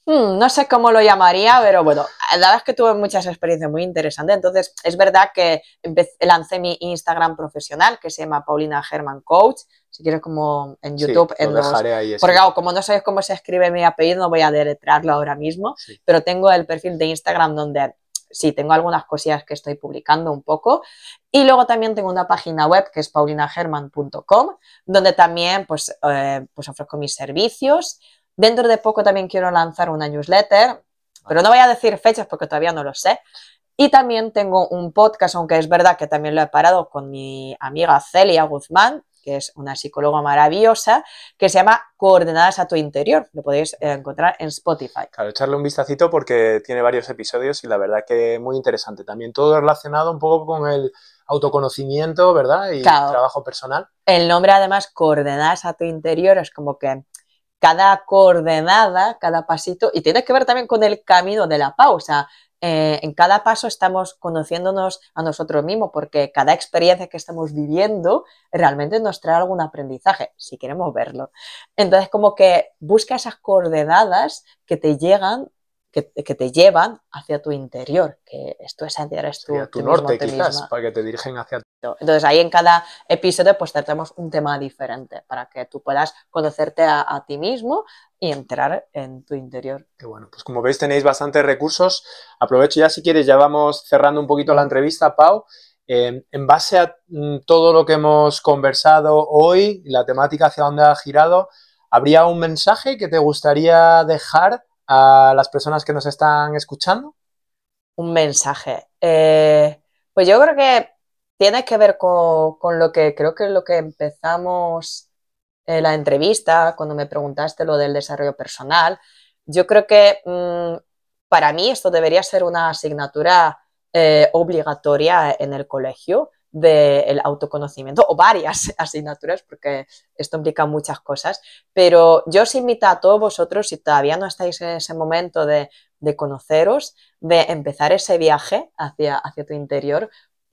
No sé cómo lo llamaría, pero bueno, la verdad es que tuve muchas experiencias muy interesantes. Entonces, es verdad que lancé mi Instagram profesional, que se llama Paulina German Coach. Si quieres, como en YouTube. Sí, lo dejaré ahí. Porque claro, como no sabes cómo se escribe mi apellido, no voy a deletrearlo ahora mismo. Sí. Pero tengo el perfil de Instagram donde sí, tengo algunas cosillas que estoy publicando un poco. Y luego también tengo una página web que es paulinagerman.com, donde también pues ofrezco mis servicios. Dentro de poco también quiero lanzar una newsletter, pero no voy a decir fechas porque todavía no lo sé. Y también tengo un podcast, aunque es verdad que también lo he parado con mi amiga Celia Guzmán, que es una psicóloga maravillosa, que se llama Coordenadas a tu interior. Lo podéis encontrar en Spotify. Claro, echarle un vistacito porque tiene varios episodios y la verdad que muy interesante. También todo relacionado un poco con el autoconocimiento, ¿verdad? Y claro, trabajo personal. El nombre, además, Coordenadas a tu interior, es como que cada coordenada, cada pasito, y tiene que ver también con el camino de la pausa. En cada paso estamos conociéndonos a nosotros mismos porque cada experiencia que estamos viviendo realmente nos trae algún aprendizaje, si queremos verlo. Entonces, como que busca esas coordenadas que te llegan, que te llevan hacia tu interior, que es tu esencia, eres tú, tu norte, quizás, para que te dirigen hacia ti. Entonces, ahí en cada episodio pues tratamos un tema diferente para que tú puedas conocerte a ti mismo y entrar en tu interior. Qué bueno, pues como veis tenéis bastantes recursos. Aprovecho ya, si quieres, ya vamos cerrando un poquito la entrevista, Pau. En base a todo lo que hemos conversado hoy, la temática hacia dónde ha girado, ¿habría un mensaje que te gustaría dejar a las personas que nos están escuchando? Un mensaje. Pues yo creo que tiene que ver con lo que creo que es lo que empezamos la entrevista, cuando me preguntaste lo del desarrollo personal. Yo creo que para mí esto debería ser una asignatura obligatoria en el colegio, del autoconocimiento, o varias asignaturas, porque esto implica muchas cosas, pero yo os invito a todos vosotros, si todavía no estáis en ese momento de conoceros, de empezar ese viaje hacia tu interior.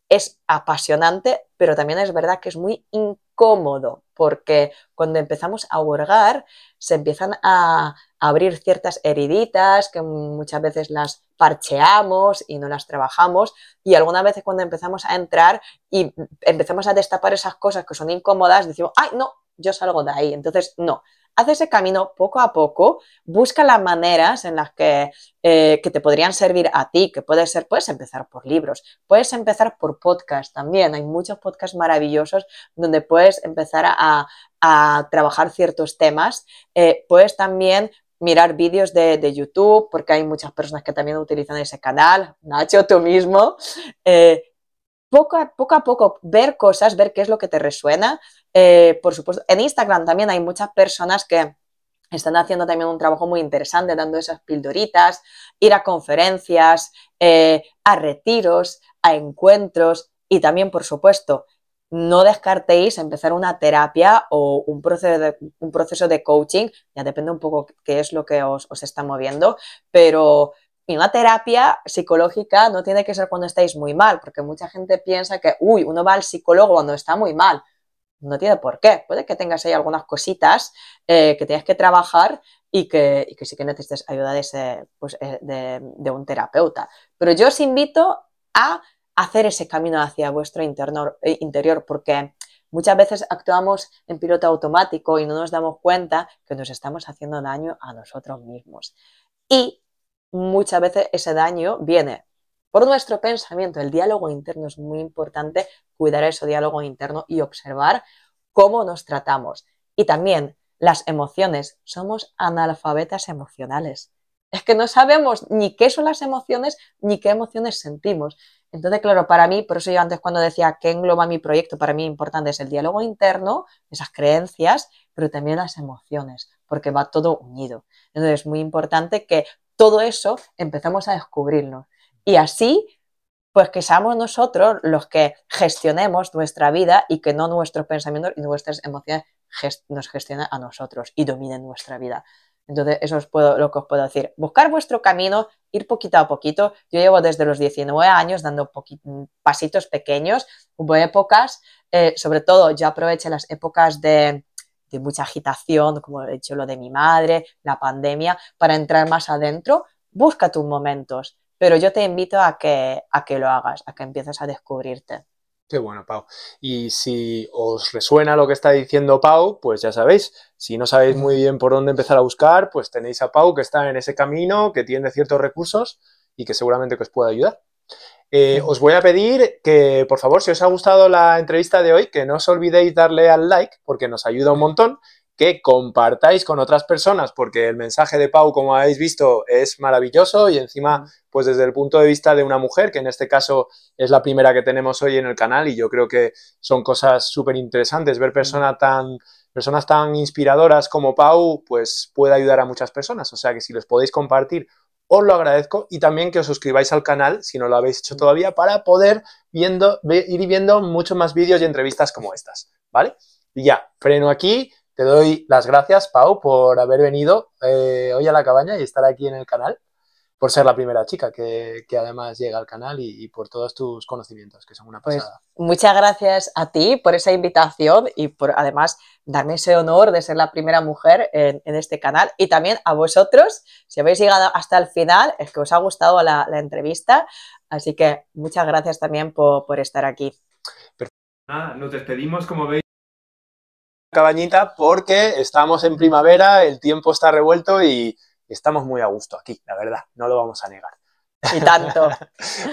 Es apasionante, pero también es verdad que es muy incómodo, porque cuando empezamos a hurgar se empiezan a abrir ciertas heriditas que muchas veces las parcheamos y no las trabajamos, y algunas veces cuando empezamos a entrar y empezamos a destapar esas cosas que son incómodas, decimos, ¡ay, no! Yo salgo de ahí. Entonces, no. Haz ese camino poco a poco, busca las maneras en las que te podrían servir a ti, que puedes empezar por libros, puedes empezar por podcast también, hay muchos podcasts maravillosos donde puedes empezar a trabajar ciertos temas, puedes también mirar vídeos de YouTube, porque hay muchas personas que también utilizan ese canal, Nacho, tú mismo, poco a poco ver cosas, ver qué es lo que te resuena. Por supuesto, en Instagram también hay muchas personas que están haciendo también un trabajo muy interesante, dando esas pildoritas, ir a conferencias, a retiros, a encuentros, y también, por supuesto, no descartéis empezar una terapia o un proceso de coaching, ya depende un poco qué es lo que os está moviendo, pero y una terapia psicológica no tiene que ser cuando estáis muy mal, porque mucha gente piensa que, uno va al psicólogo cuando está muy mal. No tiene por qué. Puede que tengas ahí algunas cositas que tienes que trabajar y que sí que necesites ayuda de un terapeuta. Pero yo os invito a hacer ese camino hacia vuestro interior, porque muchas veces actuamos en piloto automático y no nos damos cuenta que nos estamos haciendo daño a nosotros mismos. Y muchas veces ese daño viene por nuestro pensamiento. El diálogo interno es muy importante, cuidar ese diálogo interno y observar cómo nos tratamos. Y también las emociones. Somos analfabetas emocionales. Es que no sabemos ni qué son las emociones ni qué emociones sentimos. Entonces, claro, para mí, por eso yo antes cuando decía qué engloba mi proyecto, para mí importante es el diálogo interno, esas creencias, pero también las emociones, porque va todo unido. Entonces, es muy importante que todo eso empezamos a descubrirnos. Y así, pues que seamos nosotros los que gestionemos nuestra vida y que no nuestros pensamientos y nuestras emociones nos gestionen a nosotros y dominen nuestra vida. Entonces, eso es lo que os puedo decir. Buscar vuestro camino, ir poquito a poquito. Yo llevo desde los 19 años dando pasitos pequeños. Hubo épocas, sobre todo yo aproveché las épocas de mucha agitación, como he dicho lo de mi madre, la pandemia, para entrar más adentro. Busca tus momentos, pero yo te invito a que lo hagas, a que empieces a descubrirte. Qué bueno, Pau. Y si os resuena lo que está diciendo Pau, pues ya sabéis, si no sabéis muy bien por dónde empezar a buscar, pues tenéis a Pau que está en ese camino, que tiene ciertos recursos y que seguramente que os puede ayudar. Os voy a pedir que, por favor, si os ha gustado la entrevista de hoy, que no os olvidéis darle al like, porque nos ayuda un montón, que compartáis con otras personas, porque el mensaje de Pau, como habéis visto, es maravilloso y encima, pues desde el punto de vista de una mujer, que en este caso es la primera que tenemos hoy en el canal, y yo creo que son cosas súper interesantes. Ver personas tan inspiradoras como Pau, pues puede ayudar a muchas personas. O sea que si los podéis compartir, os lo agradezco, y también que os suscribáis al canal, si no lo habéis hecho todavía, para poder ir viendo muchos más vídeos y entrevistas como estas, ¿vale? Y ya, freno aquí. Te doy las gracias, Pau, por haber venido hoy a la cabaña y estar aquí en el canal, por ser la primera chica que además llega al canal y por todos tus conocimientos, que son una pasada. Pues muchas gracias a ti por esa invitación y por además darme ese honor de ser la primera mujer en este canal, y también a vosotros, si habéis llegado hasta el final, es que os ha gustado la entrevista, así que muchas gracias también por estar aquí. Nada, nos despedimos, como veis. Cabañita, porque estamos en primavera, el tiempo está revuelto y estamos muy a gusto aquí, la verdad, no lo vamos a negar. Y tanto.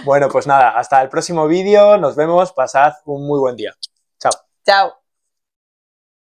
Bueno, pues nada, hasta el próximo vídeo, nos vemos, pasad un muy buen día. Chao. Chao.